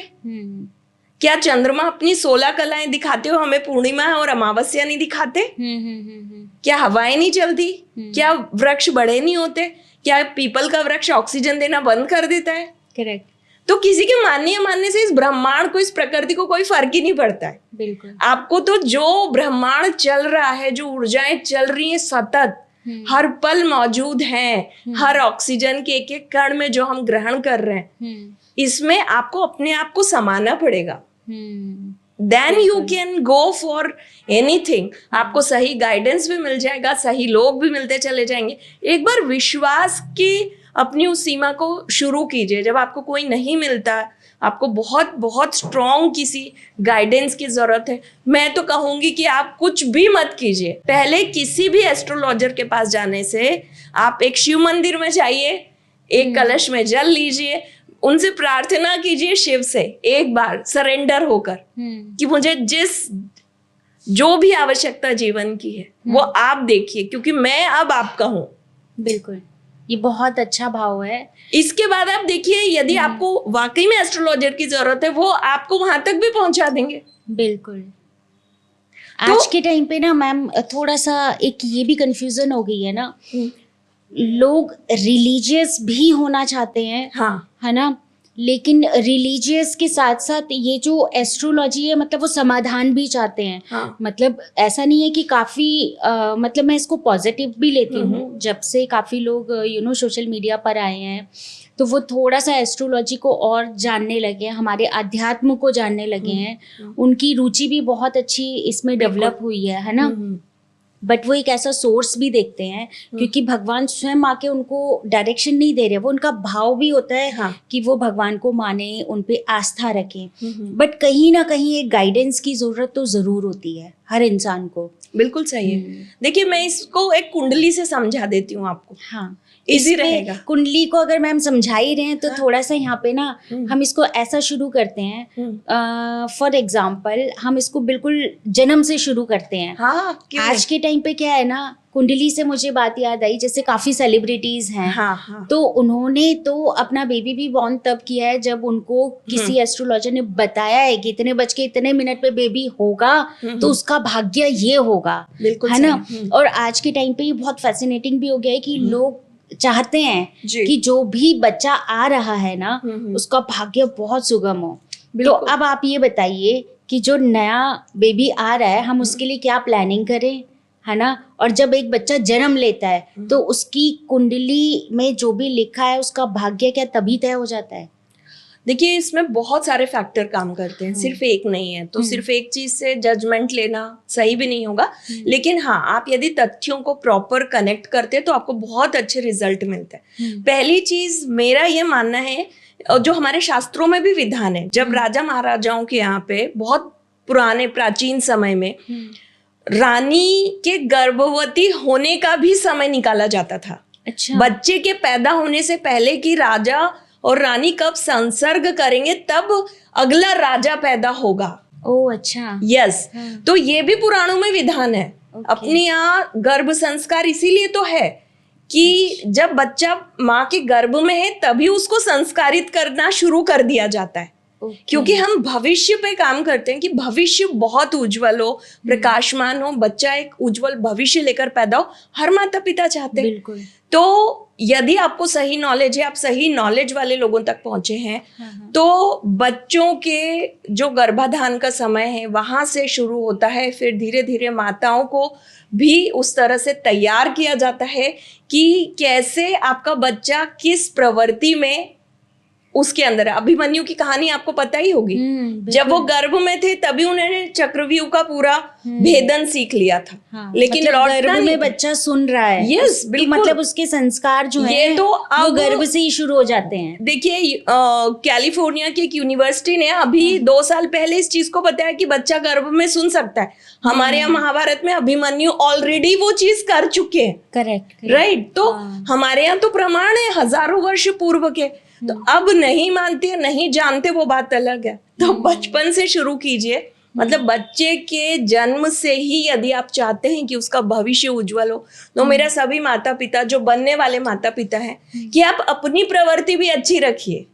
क्या चंद्रमा अपनी 16 कलाएं दिखाते हो हमें पूर्णिमा और अमावस्या नहीं दिखाते? क्या हवाएं नहीं चलती? क्या वृक्ष बड़े नहीं होते? क्या पीपल का वृक्ष ऑक्सीजन देना बंद कर देता है? करेक्ट। तो किसी के मानने या मानने से इस ब्रह्मांड को, इस प्रकृति को कोई फर्क ही नहीं पड़ता है। बिल्कुल, आपको तो जो ब्रह्मांड चल रहा है, जो ऊर्जाएं चल रही हैं सतत, हर पल मौजूद हैं, हर ऑक्सीजन के एक एक कण में जो हम ग्रहण कर रहे हैं, इसमें आपको अपने आप को समाना पड़ेगा। Then you can go for anything. आपको सही गाइडेंस भी मिल जाएगा, सही लोग भी मिलते चले जाएंगे। एक बार विश्वास की अपनी उस सीमा को शुरू कीजिए। जब आपको कोई नहीं मिलता, आपको बहुत बहुत स्ट्रॉन्ग किसी गाइडेंस की जरूरत है, मैं तो कहूंगी कि आप कुछ भी मत कीजिए। पहले किसी भी एस्ट्रोलॉजर के पास जाने से आप एक शिव मंदिर में जाइए, एक कलश में जल लीजिए, उनसे प्रार्थना कीजिए शिव से एक बार सरेंडर होकर कि मुझे जो भी आवश्यकता जीवन की है वो आप देखिए, क्योंकि मैं अब आपका हूँ। बिल्कुल, ये बहुत अच्छा भाव है। इसके बाद आप देखिए, यदि आपको वाकई में एस्ट्रोलॉजर की जरूरत है, वो आपको वहां तक भी पहुंचा देंगे। बिल्कुल। आज के टाइम पे ना मैम थोड़ा सा एक ये भी कंफ्यूजन हो गई है ना, लोग रिलीजियस भी होना चाहते हैं, हाँ, है ना, लेकिन रिलीजियस के साथ साथ ये जो एस्ट्रोलॉजी है, मतलब वो समाधान भी चाहते हैं। हाँ। मतलब ऐसा नहीं है कि काफ़ी मतलब मैं इसको पॉजिटिव भी लेती हूँ। जब से काफ़ी लोग सोशल मीडिया पर आए हैं, तो वो थोड़ा सा एस्ट्रोलॉजी को और जानने लगे हैं, हमारे अध्यात्म को जानने लगे हैं। उनकी रुचि भी बहुत अच्छी इसमें डेवलप हुई है ना। बट वो एक ऐसा सोर्स भी देखते हैं, क्योंकि भगवान स्वयं आके उनको डायरेक्शन नहीं दे रहे, वो उनका भाव भी होता है। हाँ। कि वो भगवान को माने, उन पे आस्था रखें। बट कहीं ना कहीं एक गाइडेंस की जरूरत तो जरूर होती है हर इंसान को। बिल्कुल सही है। देखिए, मैं इसको एक कुंडली से समझा देती हूँ आपको। हाँ, इजी रहेगा। कुंडली को अगर मैम समझा ही रहे हैं तो थोड़ा सा यहाँ पे ना हम इसको ऐसा शुरू करते हैं। फॉर एग्जाम्पल हम इसको बिल्कुल जन्म से शुरू करते हैं। हाँ, आज के टाइम पे क्या है ना, कुंडली से मुझे बात याद आई, जैसे काफी सेलिब्रिटीज हैं। हाँ। तो उन्होंने तो अपना बेबी भी बॉर्न तब किया है जब उनको किसी एस्ट्रोलॉजर ने बताया है कि इतने बज के इतने मिनट पे बेबी होगा, तो उसका भाग्य ये होगा, है ना। और आज के टाइम पे ये बहुत फैसिनेटिंग भी हो गया है कि लोग चाहते हैं कि जो भी बच्चा आ रहा है ना, उसका भाग्य बहुत सुगम हो। तो अब आप ये बताइए कि जो नया बेबी आ रहा है, हम उसके लिए क्या प्लानिंग करें, है ना। और जब एक बच्चा जन्म लेता है तो उसकी कुंडली में जो भी लिखा है उसका भाग्य क्या तभी तय हो जाता है? देखिए, इसमें बहुत सारे फैक्टर काम करते हैं, सिर्फ एक नहीं है। तो सिर्फ एक चीज से जजमेंट लेना सही भी नहीं होगा। लेकिन हाँ, आप यदि तथ्यों को प्रॉपर कनेक्ट करते हैं तो आपको बहुत अच्छे रिजल्ट मिलते हैं। पहली चीज मेरा ये मानना है, जो हमारे शास्त्रों में भी विधान है, जब राजा महाराजाओं के यहाँ पे बहुत पुराने प्राचीन समय में रानी के गर्भवती होने का भी समय निकाला जाता था। अच्छा। बच्चे के पैदा होने से पहले कि राजा और रानी कब संसर्ग करेंगे, तब अगला राजा पैदा होगा। ओह अच्छा। यस। तो ये भी पुराणों में विधान है। अपने यहाँ गर्भ संस्कार इसीलिए तो है कि जब बच्चा माँ के गर्भ में है तभी उसको संस्कारित करना शुरू कर दिया जाता है। क्योंकि हम भविष्य पे काम करते हैं कि भविष्य बहुत उज्जवल हो, प्रकाशमान हो, बच्चा एक उज्जवल भविष्य लेकर पैदा हो, हर माता पिता चाहते हैं। बिल्कुल। तो यदि आपको सही नॉलेज है, आप सही नॉलेज वाले लोगों तक पहुंचे हैं, तो बच्चों के जो गर्भाधान का समय है वहां से शुरू होता है। फिर धीरे धीरे माताओं को भी उस तरह से तैयार किया जाता है कि कैसे आपका बच्चा किस प्रवृत्ति में उसके अंदर है। अभिमन्यु की कहानी आपको पता ही होगी। जब वो गर्भ में थे तभी उन्होंने चक्रव्यूह का पूरा भेदन सीख लिया था। हाँ, लेकिन मतलब लौटना गर्भ में नहीं। बच्चा सुन रहा है। यस, बिल्कुल। मतलब उसके संस्कार जो ये हैं तो वो अब गर्भ से ही शुरू हो जाते हैं। देखिए, कैलिफोर्निया की एक यूनिवर्सिटी ने अभी 2 साल पहले इस चीज को बताया कि बच्चा गर्भ में सुन सकता है। हमारे यहाँ महाभारत में अभिमन्यु ऑलरेडी वो चीज कर चुके हैं। करेक्ट। राइट। तो हमारे यहाँ तो प्रमाण है हजारों वर्ष पूर्व के। तो अब नहीं मानते, नहीं जानते, वो बात अलग है। तो बचपन से शुरू कीजिए। मतलब बच्चे के जन्म से ही यदि आप चाहते हैं कि उसका भविष्य उज्जवल हो, तो मेरा सभी माता पिता, जो बनने वाले माता पिता हैं, कि आप अपनी प्रवृत्ति भी अच्छी रखिए।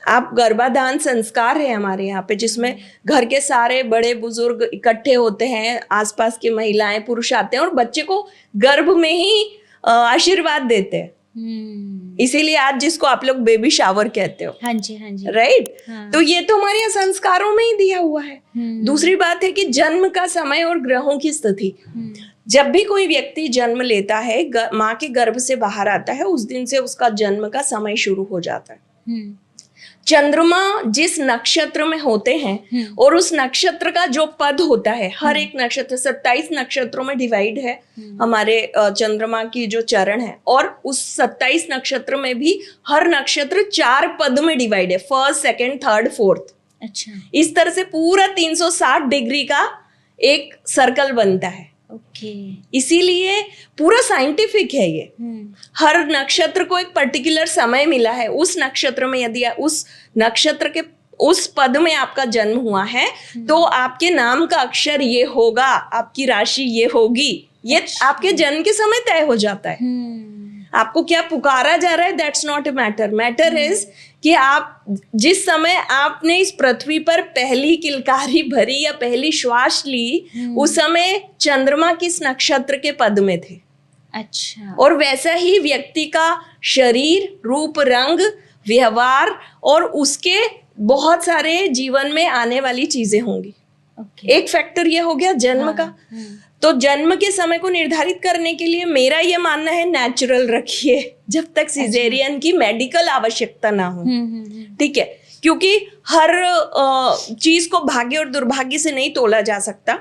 आप गर्भाधान संस्कार है हमारे यहाँ पे, जिसमें घर के सारे बड़े बुजुर्ग इकट्ठे होते हैं, आसपास की महिलाएं पुरुष आते हैं और बच्चे को गर्भ में ही आशीर्वाद देते हैं। इसीलिए आज जिसको आप लोग बेबी शावर कहते हो। हाँ जी, हाँ जी। राइट। हाँ। तो ये तो हमारे यहाँ संस्कारों में ही दिया हुआ है। दूसरी बात है कि जन्म का समय और ग्रहों की स्थिति। जब भी कोई व्यक्ति जन्म लेता है, माँ के गर्भ से बाहर आता है, उस दिन से उसका जन्म का समय शुरू हो जाता है। चंद्रमा जिस नक्षत्र में होते हैं और उस नक्षत्र का जो पद होता है, हर एक नक्षत्र 27 नक्षत्रों में डिवाइड है हमारे चंद्रमा की जो चरण है, और उस 27 नक्षत्र में भी हर नक्षत्र 4 पद में डिवाइड है, फर्स्ट, सेकंड, थर्ड, फोर्थ। अच्छा। इस तरह से पूरा 360 डिग्री का एक सर्कल बनता है। ओके। इसीलिए पूरा साइंटिफिक है ये। हर नक्षत्र को एक पर्टिकुलर समय मिला है। उस नक्षत्र में यदि उस नक्षत्र के उस पद में आपका जन्म हुआ है तो आपके नाम का अक्षर ये होगा, आपकी राशि ये होगी। ये आपके जन्म के समय तय हो जाता है। आपको क्या पुकारा जा रहा है, that's not a matter. Matter is कि आप जिस समय आपने इस पृथ्वी पर पहली किलकारी भरी या पहली श्वास ली, उस समय चंद्रमा किस नक्षत्र के पद में थे। अच्छा। और वैसा ही व्यक्ति का शरीर, रूप, रंग, व्यवहार और उसके बहुत सारे जीवन में आने वाली चीजें होंगी। एक फैक्टर ये हो गया जन्म का। तो जन्म के समय को निर्धारित करने के लिए मेरा ये मानना है नेचुरल रखिए, जब तक सिजेरियन की मेडिकल आवश्यकता ना हो। ठीक है, क्योंकि हर चीज को भाग्य और दुर्भाग्य से नहीं तोला जा सकता।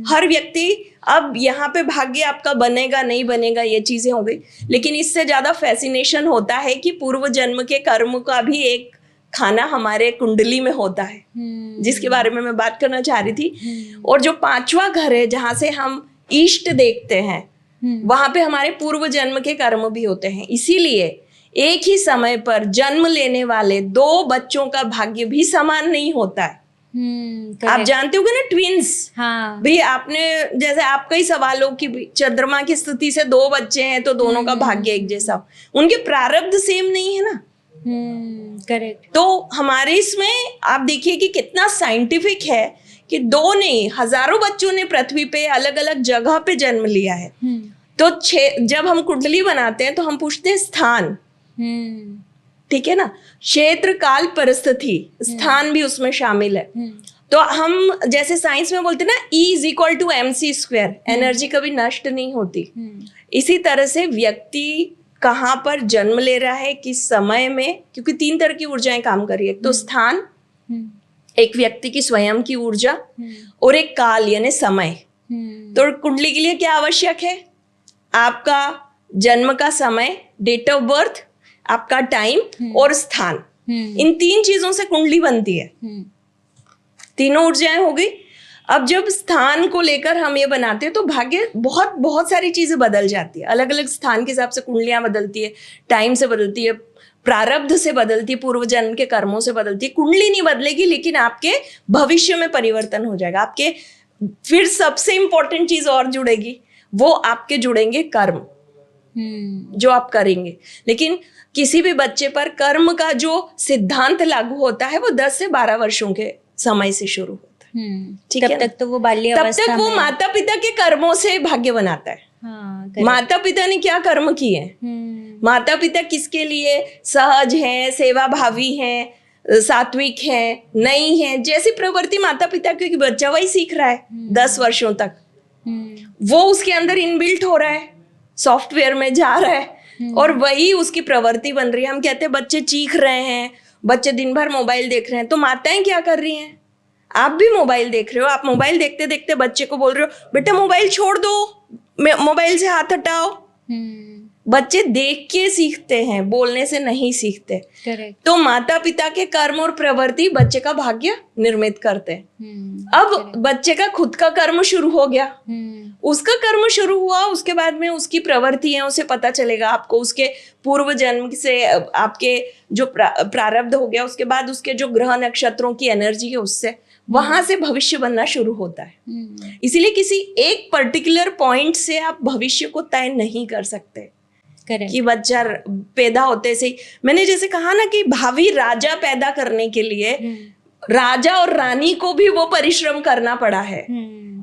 हर व्यक्ति, अब यहाँ पे भाग्य आपका बनेगा नहीं बनेगा ये चीजें हो गई, लेकिन इससे ज्यादा फैसिनेशन होता है कि पूर्व जन्म के कर्म का भी एक खाना हमारे कुंडली में होता है, जिसके बारे में मैं बात करना चाह रही थी। और जो 5वां घर है जहां से हम इष्ट देखते हैं, वहां पे हमारे पूर्व जन्म के कर्म भी होते हैं। इसीलिए एक ही समय पर जन्म लेने वाले 2 बच्चों का भाग्य भी समान नहीं होता है। आप जानते होगे ना ट्विंस। हाँ। भाई आपने, जैसे आपका ही सवाल हो कि चंद्रमा की स्थिति से 2 बच्चे हैं तो दोनों का भाग्य एक जैसा, उनके प्रारब्ध सेम नहीं है ना। करेक्ट। तो हमारे इसमें आप देखिए कि कितना साइंटिफिक है कि 2 नहीं, हजारों बच्चों ने पृथ्वी पे अलग अलग जगह पे जन्म लिया है। तो जब हम कुंडली बनाते हैं तो हम पूछते हैं स्थान। ठीक है ना, क्षेत्र, काल, परिस्थिति, स्थान भी उसमें शामिल है। तो हम जैसे साइंस में बोलते हैं ना, E=mc², एनर्जी कभी नष्ट नहीं होती। इसी तरह से व्यक्ति कहाँ पर जन्म ले रहा है, किस समय में, क्योंकि 3 तरह की ऊर्जाएं काम कर रही है। एक तो स्थान, एक व्यक्ति की स्वयं की ऊर्जा, और एक काल यानी समय। तो कुंडली के लिए क्या आवश्यक है? आपका जन्म का समय, डेट ऑफ बर्थ, आपका टाइम और स्थान। इन 3 चीजों से कुंडली बनती है। तीनों ऊर्जाएं हो गई। अब जब स्थान को लेकर हम ये बनाते हैं तो भाग्य बहुत सारी चीजें बदल जाती है। अलग अलग स्थान के हिसाब से कुंडलियां बदलती है, टाइम से बदलती है, प्रारब्ध से बदलती है, पूर्व जन्म के कर्मों से बदलती है। कुंडली नहीं बदलेगी, लेकिन आपके भविष्य में परिवर्तन हो जाएगा। आपके फिर सबसे इंपॉर्टेंट चीज और जुड़ेगी, वो आपके जुड़ेंगे कर्म जो आप करेंगे। लेकिन किसी भी बच्चे पर कर्म का जो सिद्धांत लागू होता है वो 10 से 12 वर्षों के समय से शुरू होता है। ठीक है, तब तक तो वो बाल्य तब अवस्था तक वो में। माता पिता के कर्मों से भाग्य बनाता है। हाँ, माता पिता ने क्या कर्म किए, माता पिता किसके लिए सहज हैं, सेवा भावी हैं, सात्विक है, नहीं है, जैसी प्रवृत्ति माता पिता, क्योंकि बच्चा वही सीख रहा है 10 वर्षों तक, वो उसके अंदर इनबिल्ट हो रहा है, सॉफ्टवेयर में जा रहा है और वही उसकी प्रवृत्ति बन रही है। हम कहते हैं बच्चे चीख रहे हैं, बच्चे दिन भर मोबाइल देख रहे हैं, तो माताएं क्या कर रही हैं, आप भी मोबाइल देख रहे हो, आप मोबाइल देखते देखते बच्चे को बोल रहे हो बेटा मोबाइल छोड़ दो, मोबाइल से हाथ हटाओ। बच्चे देख के सीखते हैं, बोलने से नहीं सीखते। करेक्ट। तो माता पिता के कर्म और प्रवृत्ति बच्चे का भाग्य निर्मित करते हैं। अब बच्चे का खुद का कर्म शुरू हो गया, उसका कर्म शुरू हुआ, उसके बाद में उसकी प्रवृत्तियां उसे पता चलेगा, आपको उसके पूर्व जन्म से आपके जो प्रारब्ध हो गया, उसके बाद उसके जो ग्रह नक्षत्रों की एनर्जी है उससे वहां से भविष्य बनना शुरू होता है। इसीलिए किसी एक पर्टिकुलर पॉइंट से आप भविष्य को तय नहीं कर सकते। Correct. कि बच्चा पैदा होते से ही, मैंने जैसे कहा ना कि भावी राजा पैदा करने के लिए राजा और रानी को भी वो परिश्रम करना पड़ा है।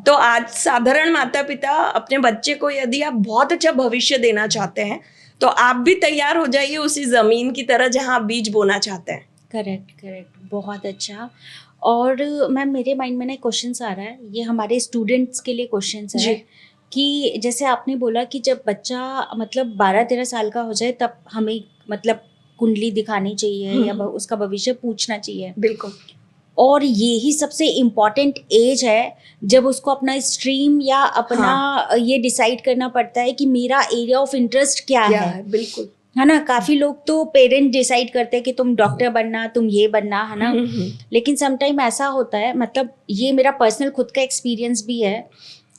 तो आज साधारण माता पिता अपने बच्चे को यदि आप बहुत अच्छा भविष्य देना चाहते हैं तो आप भी तैयार हो जाइए उसी जमीन की तरह जहां आप बीज बोना चाहते हैं। करेक्ट करेक्ट, बहुत अच्छा। और मैम मेरे माइंड में ना क्वेश्चंस आ रहा है, ये हमारे स्टूडेंट्स के लिए क्वेश्चंस है कि जैसे आपने बोला कि जब बच्चा मतलब 12-13 साल का हो जाए तब हमें मतलब कुंडली दिखानी चाहिए या उसका भविष्य पूछना चाहिए। बिल्कुल। और यही सबसे इम्पॉर्टेंट एज है जब उसको अपना स्ट्रीम या अपना ये डिसाइड करना पड़ता है कि मेरा एरिया ऑफ इंटरेस्ट क्या है। बिल्कुल, है ना। काफी लोग तो पेरेंट डिसाइड करते हैं कि तुम डॉक्टर बनना, तुम ये बनना, है ना। लेकिन समटाइम ऐसा होता है, मतलब ये मेरा पर्सनल खुद का एक्सपीरियंस भी है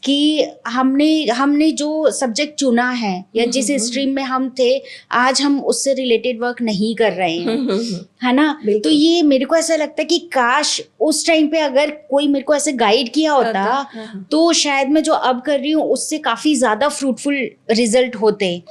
कि हमने जो सब्जेक्ट चुना है या जिस स्ट्रीम में हम थे, आज हम उससे रिलेटेड वर्क नहीं कर रहे हैं, है ना। तो ये मेरे को ऐसा लगता है कि काश उस टाइम पे अगर कोई मेरे को ऐसे गाइड किया होता तो शायद मैं जो अब कर रही हूँ उससे काफी ज्यादा फ्रूटफुल रिजल्ट होते।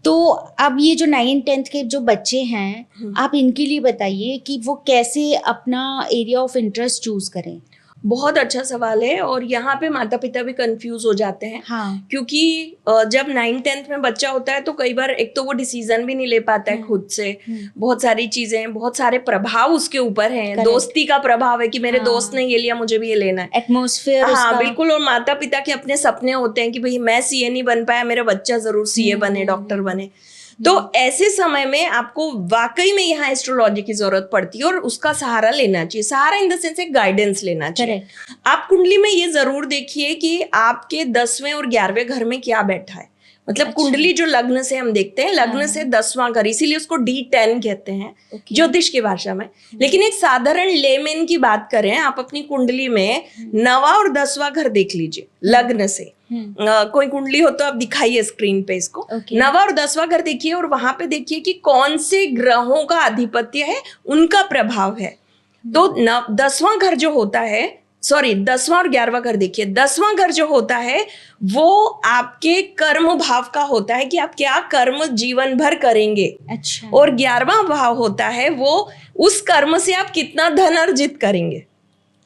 तो अब ये जो 9th-10th के जो बच्चे हैं, आप इनके लिए बताइए कि वो कैसे अपना एरिया ऑफ इंटरेस्ट चूज करें। बहुत अच्छा सवाल है और यहाँ पे माता पिता भी कंफ्यूज हो जाते हैं। क्योंकि जब 9th-10th में बच्चा होता है तो कई बार एक तो वो डिसीजन भी नहीं ले पाता है खुद से, बहुत सारी चीजें, बहुत सारे प्रभाव उसके ऊपर हैं। दोस्ती का प्रभाव है कि मेरे दोस्त ने ये लिया, मुझे भी ये लेना है, एटमॉस्फेयर। हाँ बिल्कुल। और माता पिता के अपने सपने होते हैं कि भाई मैं सीए नहीं बन पाया, मेरा बच्चा जरूर सीए बने, डॉक्टर बने। तो ऐसे समय में आपको वाकई में यहाँ एस्ट्रोलॉजी की जरूरत पड़ती है और उसका सहारा लेना चाहिए। सहारा इन द सेंस एक गाइडेंस लेना चाहिए। आप कुंडली में ये जरूर देखिए कि आपके 10वें और 11वें घर में क्या बैठा है। मतलब कुंडली जो लग्न से हम देखते हैं, लग्न से 10वां घर, इसीलिए उसको D10 कहते हैं ज्योतिष की भाषा में। लेकिन एक साधारण लेमैन की बात करें, आप अपनी कुंडली में 9वां और 10वां घर देख लीजिए लग्न से। कोई कुंडली हो तो आप दिखाइए स्क्रीन पे इसको। 9वां और 10वां घर देखिए और वहां पे देखिए कि कौन से ग्रहों का आधिपत्य है, उनका प्रभाव है। तो 10वां घर जो होता है, 10वां और 11वां घर देखिए। 10वां घर जो होता है वो आपके कर्म भाव का होता है कि आप क्या कर्म जीवन भर करेंगे। अच्छा। और 11वां भाव होता है वो उस कर्म से आप कितना धन अर्जित करेंगे।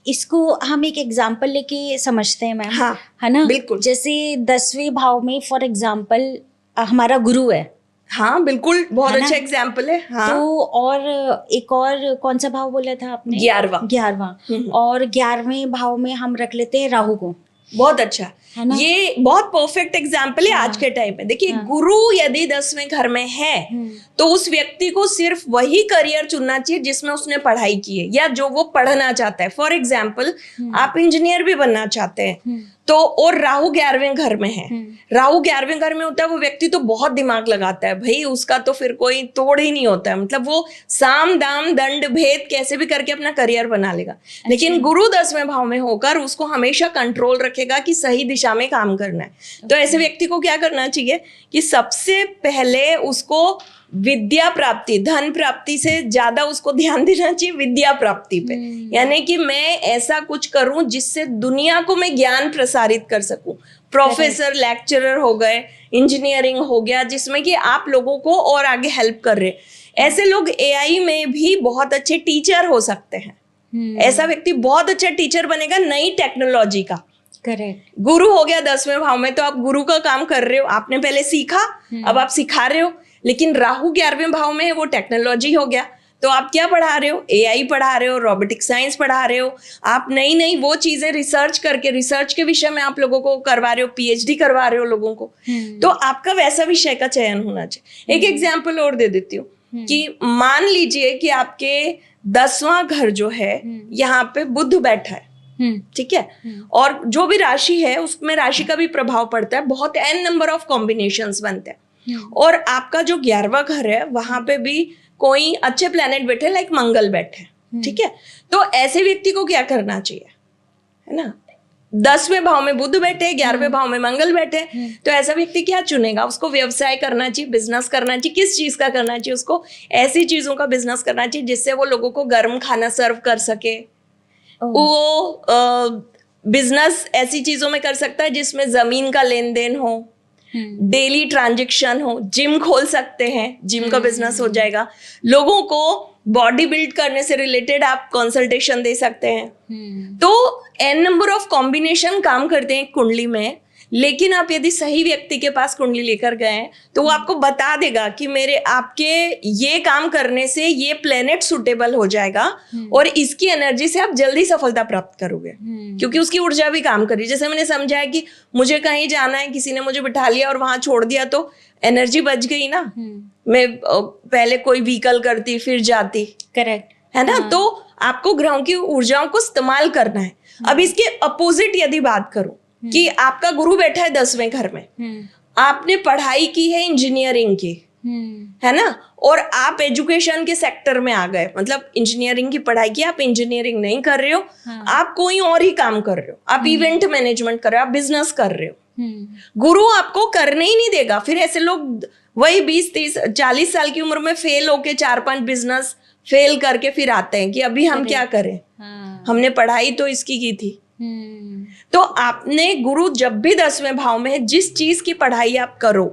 इसको हम एक एग्जाम्पल लेके समझते हैं मैम। हाँ, है ना। बिल्कुल। जैसे 10वें भाव में फॉर एग्जाम्पल हमारा गुरु है। हाँ बिल्कुल, बहुत अच्छा एग्जाम्पल है। हाँ। तो और एक और कौन सा भाव बोला था आपने? 11वां। और 11वें भाव में हम रख लेते हैं राहु को। बहुत अच्छा है ना? ये बहुत परफेक्ट एग्जाम्पल है आज के टाइम में। देखिए गुरु यदि 10वें घर में है तो उस व्यक्ति को सिर्फ वही करियर चुनना चाहिए जिसमें उसने पढ़ाई की है या जो वो पढ़ना चाहता है। फॉर एग्जाम्पल आप इंजीनियर भी बनना चाहते हैं तो, और राहु 11वें घर में है, राहु 11वें घर में होता है, वो व्यक्ति तो बहुत दिमाग लगाता है भाई, उसका तो फिर कोई तोड़ ही नहीं होता है। मतलब वो साम दाम दंड भेद कैसे भी करके अपना करियर बना लेगा। लेकिन गुरु 10वें भाव में होकर उसको हमेशा कंट्रोल रखेगा कि सही दिशा में काम करना है। तो ऐसे व्यक्ति को क्या करना चाहिए कि सबसे पहले उसको विद्या प्राप्ति, धन प्राप्ति से ज्यादा उसको ध्यान देना चाहिए विद्या प्राप्ति पे। यानी कि मैं ऐसा कुछ करूं जिससे दुनिया को मैं ज्ञान प्रसारित कर सकूं। प्रोफेसर, लेक्चरर हो गए, इंजीनियरिंग हो गया, जिसमें कि आप लोगों को और आगे हेल्प कर रहे। ऐसे लोग एआई में भी बहुत अच्छे टीचर हो सकते हैं। ऐसा व्यक्ति बहुत अच्छा टीचर बनेगा नई टेक्नोलॉजी का। करेक्ट। गुरु हो गया 10वें भाव में, तो आप गुरु का काम कर रहे हो। आपने पहले सीखा, अब आप सिखा रहे हो। लेकिन राहु 11वें भाव में है, वो टेक्नोलॉजी हो गया, तो आप क्या पढ़ा रहे हो? एआई पढ़ा रहे हो, रोबोटिक साइंस पढ़ा रहे हो। आप नई नई वो चीजें रिसर्च करके, रिसर्च के विषय में आप लोगों को करवा रहे हो, पीएचडी करवा रहे हो लोगों को। तो आपका वैसा विषय का चयन होना चाहिए। एक एग्जाम्पल और दे देती हूँ कि मान लीजिए कि आपके 10वां घर जो है, यहाँ पे बुध बैठा है, ठीक है, और जो भी राशि है उसमें राशि का भी प्रभाव पड़ता है। बहुत n नंबर ऑफ कॉम्बिनेशंस बनते हैं। और आपका जो 11वां घर है, वहां पे भी कोई अच्छे प्लेनेट बैठे, लाइक मंगल बैठे, ठीक है। तो ऐसे व्यक्ति को क्या करना चाहिए, है ना? 10वें भाव में बुध बैठे, 11वें भाव में मंगल बैठे, तो ऐसा व्यक्ति क्या चुनेगा? उसको व्यवसाय करना चाहिए, बिजनेस करना चाहिए। किस चीज का करना चाहिए उसको? ऐसी चीजों का बिजनेस करना चाहिए जिससे वो लोगों को गर्म खाना सर्व कर सके। वो बिजनेस ऐसी चीजों में कर सकता है जिसमें जमीन का लेन देन हो, डेली ट्रांजैक्शन हो। जिम खोल सकते हैं, जिम का बिजनेस हो जाएगा। लोगों को बॉडी बिल्ड करने से रिलेटेड आप कंसल्टेशन दे सकते हैं। तो n नंबर ऑफ कॉम्बिनेशन काम करते हैं कुंडली में। लेकिन आप यदि सही व्यक्ति के पास कुंडली लेकर गए हैं, तो वो आपको बता देगा कि मेरे आपके ये काम करने से ये प्लेनेट सुटेबल हो जाएगा और इसकी एनर्जी से आप जल्दी सफलता प्राप्त करोगे, क्योंकि उसकी ऊर्जा भी काम कर रही है। जैसे मैंने समझा है कि मुझे कहीं जाना है, किसी ने मुझे बिठा लिया और वहां छोड़ दिया, तो एनर्जी बच गई ना। मैं पहले कोई व्हीकल करती फिर जाती, करेक्ट है ना। तो आपको ग्रहों की ऊर्जाओं को इस्तेमाल करना है। अब इसके अपोजिट यदि बात करूं कि आपका गुरु बैठा है 10वें घर में, आपने पढ़ाई की है इंजीनियरिंग की, है ना, और आप एजुकेशन के सेक्टर में आ गए, मतलब इंजीनियरिंग की पढ़ाई की, आप इंजीनियरिंग नहीं कर रहे हो, आप कोई और ही काम कर रहे हो, आप इवेंट मैनेजमेंट कर रहे हो, आप बिजनेस कर रहे हो। गुरु आपको करने ही नहीं देगा। फिर ऐसे लोग वही 20, 30, 40 साल की उम्र में फेल होके 4-5 बिजनेस फेल करके फिर आते हैं कि अभी हम क्या करें, हमने पढ़ाई तो इसकी की थी। तो आपने गुरु जब भी 10वें भाव में है, जिस चीज की पढ़ाई आप करो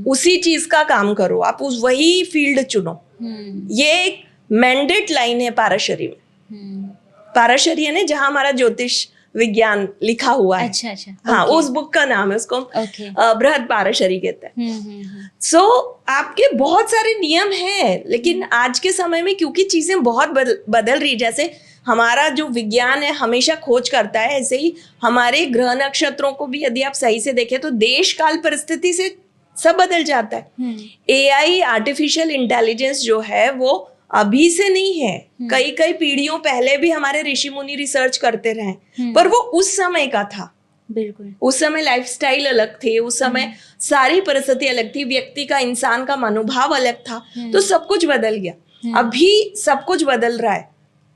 उसी चीज का काम करो, आप उस वही फील्ड चुनो। ये एक मैंडेट लाइन है पाराशरी में। पाराशरी है ना, जहां हमारा ज्योतिष विज्ञान लिखा हुआ है। अच्छा। हाँ, उस बुक का नाम है, उसको बृहद पाराशरी कहते हैं। सो आपके बहुत सारे नियम हैं, लेकिन आज के समय में क्योंकि चीजें बहुत बदल रही, जैसे हमारा जो विज्ञान है हमेशा खोज करता है, ऐसे ही हमारे ग्रह नक्षत्रों को भी यदि आप सही से देखें तो देश काल परिस्थिति से सब बदल जाता है। एआई, आर्टिफिशियल इंटेलिजेंस जो है वो अभी से नहीं है, कई पीढ़ियों पहले भी हमारे ऋषि मुनि रिसर्च करते रहे, पर वो उस समय का था। बिल्कुल, उस समय लाइफस्टाइल अलग थे, उस समय सारी परिस्थिति अलग थी, व्यक्ति का, इंसान का मनोभाव अलग था, तो सब कुछ बदल गया। अभी सब कुछ बदल रहा है,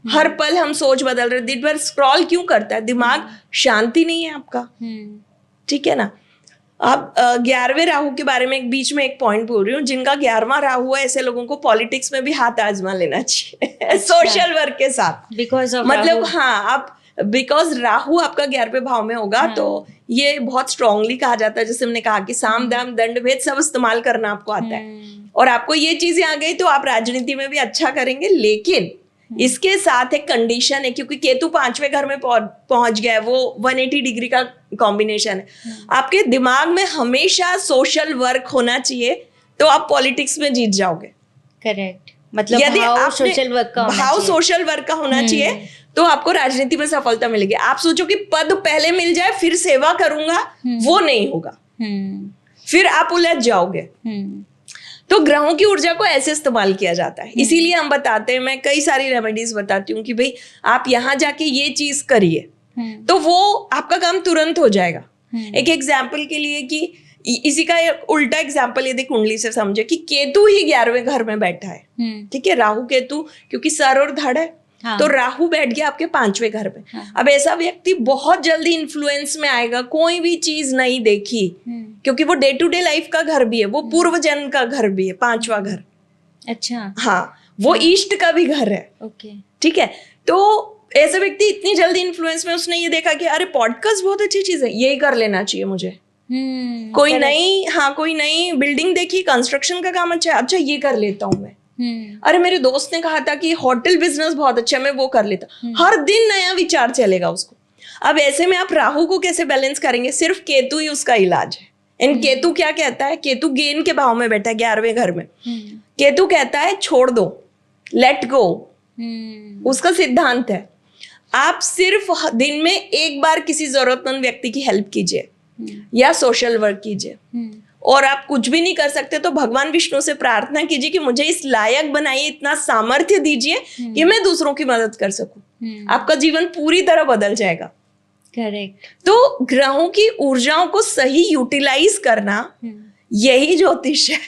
हर पल हम सोच बदल रहे। दिन भर स्क्रॉल क्यों करता है? दिमाग शांति नहीं है आपका, ठीक है ना। अब 11वें राहु के बारे में बीच में एक पॉइंट बोल रही हूँ। जिनका 11वां राहु है, ऐसे लोगों को पॉलिटिक्स में भी हाथ आजमा लेना चाहिए सोशल वर्क के साथ, बिकॉज ऑफ मतलब हाँ, आप बिकॉज राहु आपका 11वें भाव में होगा, तो ये बहुत स्ट्रांगली कहा जाता है, जैसे हमने कहा कि साम दाम दंड भेद सब इस्तेमाल करना आपको आता है, और आपको ये चीजें आ गई तो आप राजनीति में भी अच्छा करेंगे। लेकिन इसके साथ एक कंडीशन है, क्योंकि केतु 5वें घर में पहुंच गया है, वो 180 डिग्री का कॉम्बिनेशन है। आपके दिमाग में हमेशा सोशल वर्क होना चाहिए, तो आप पॉलिटिक्स में जीत जाओगे। करेक्ट, मतलब यदि भाव सोशल वर्क का होना चाहिए तो आपको राजनीति में सफलता मिलेगी। आप सोचो कि पद पहले मिल जाए फिर सेवा करूंगा, वो नहीं होगा, फिर आप उलझ जाओगे। तो ग्रहों की ऊर्जा को ऐसे इस्तेमाल किया जाता है, इसीलिए हम बताते हैं, मैं कई सारी रेमेडीज बताती हूँ कि भाई आप यहाँ जाके ये चीज करिए, तो वो आपका काम तुरंत हो जाएगा। एक एग्जाम्पल के लिए कि इसी का एक उल्टा एग्जाम्पल यदि कुंडली से समझे कि केतु ही 11वें घर में बैठा है, ठीक है, राहु केतु, क्योंकि सर और धड़ है, तो राहु बैठ गया आपके 5वें घर में। अब ऐसा व्यक्ति बहुत जल्दी इन्फ्लुएंस में आएगा, कोई भी चीज नहीं देखी, क्योंकि वो डे टू डे लाइफ का घर भी है, वो पूर्व जन्म का घर भी है, 5वां घर, अच्छा, हाँ, वो ईस्ट का भी घर है। ओके, ठीक है, तो ऐसा व्यक्ति इतनी जल्दी इन्फ्लुएंस में उसने ये देखा कि अरे पॉडकास्ट बहुत अच्छी चीज है, यही कर लेना चाहिए मुझे। कोई नई बिल्डिंग देखी, कंस्ट्रक्शन का काम अच्छा ये कर लेता हूँ मैं। अरे मेरे दोस्त ने कहा था कि होटल बिजनेस बहुत अच्छा है, मैं वो कर लेता। हर दिन नया विचार चलेगा उसको। अब ऐसे में आप राहु को कैसे बैलेंस करेंगे? सिर्फ केतु ही उसका इलाज है। एंड केतु क्या कहता है? केतु गेन के भाव में बैठा है 11वें घर में। केतु कहता है छोड़ दो, लेट गो। उसका सिद्धांत है आप सिर्फ दिन में एक बार किसी जरूरतमंद व्यक्ति की हेल्प कीजिए या सोशल वर्क कीजिए, और आप कुछ भी नहीं कर सकते तो भगवान विष्णु से प्रार्थना कीजिए कि मुझे इस लायक बनाइए, इतना सामर्थ्य दीजिए कि मैं दूसरों की मदद कर सकूं। आपका जीवन पूरी तरह बदल जाएगा। करेक्ट। तो ग्रहों की ऊर्जाओं को सही यूटिलाइज करना, यही ज्योतिष है।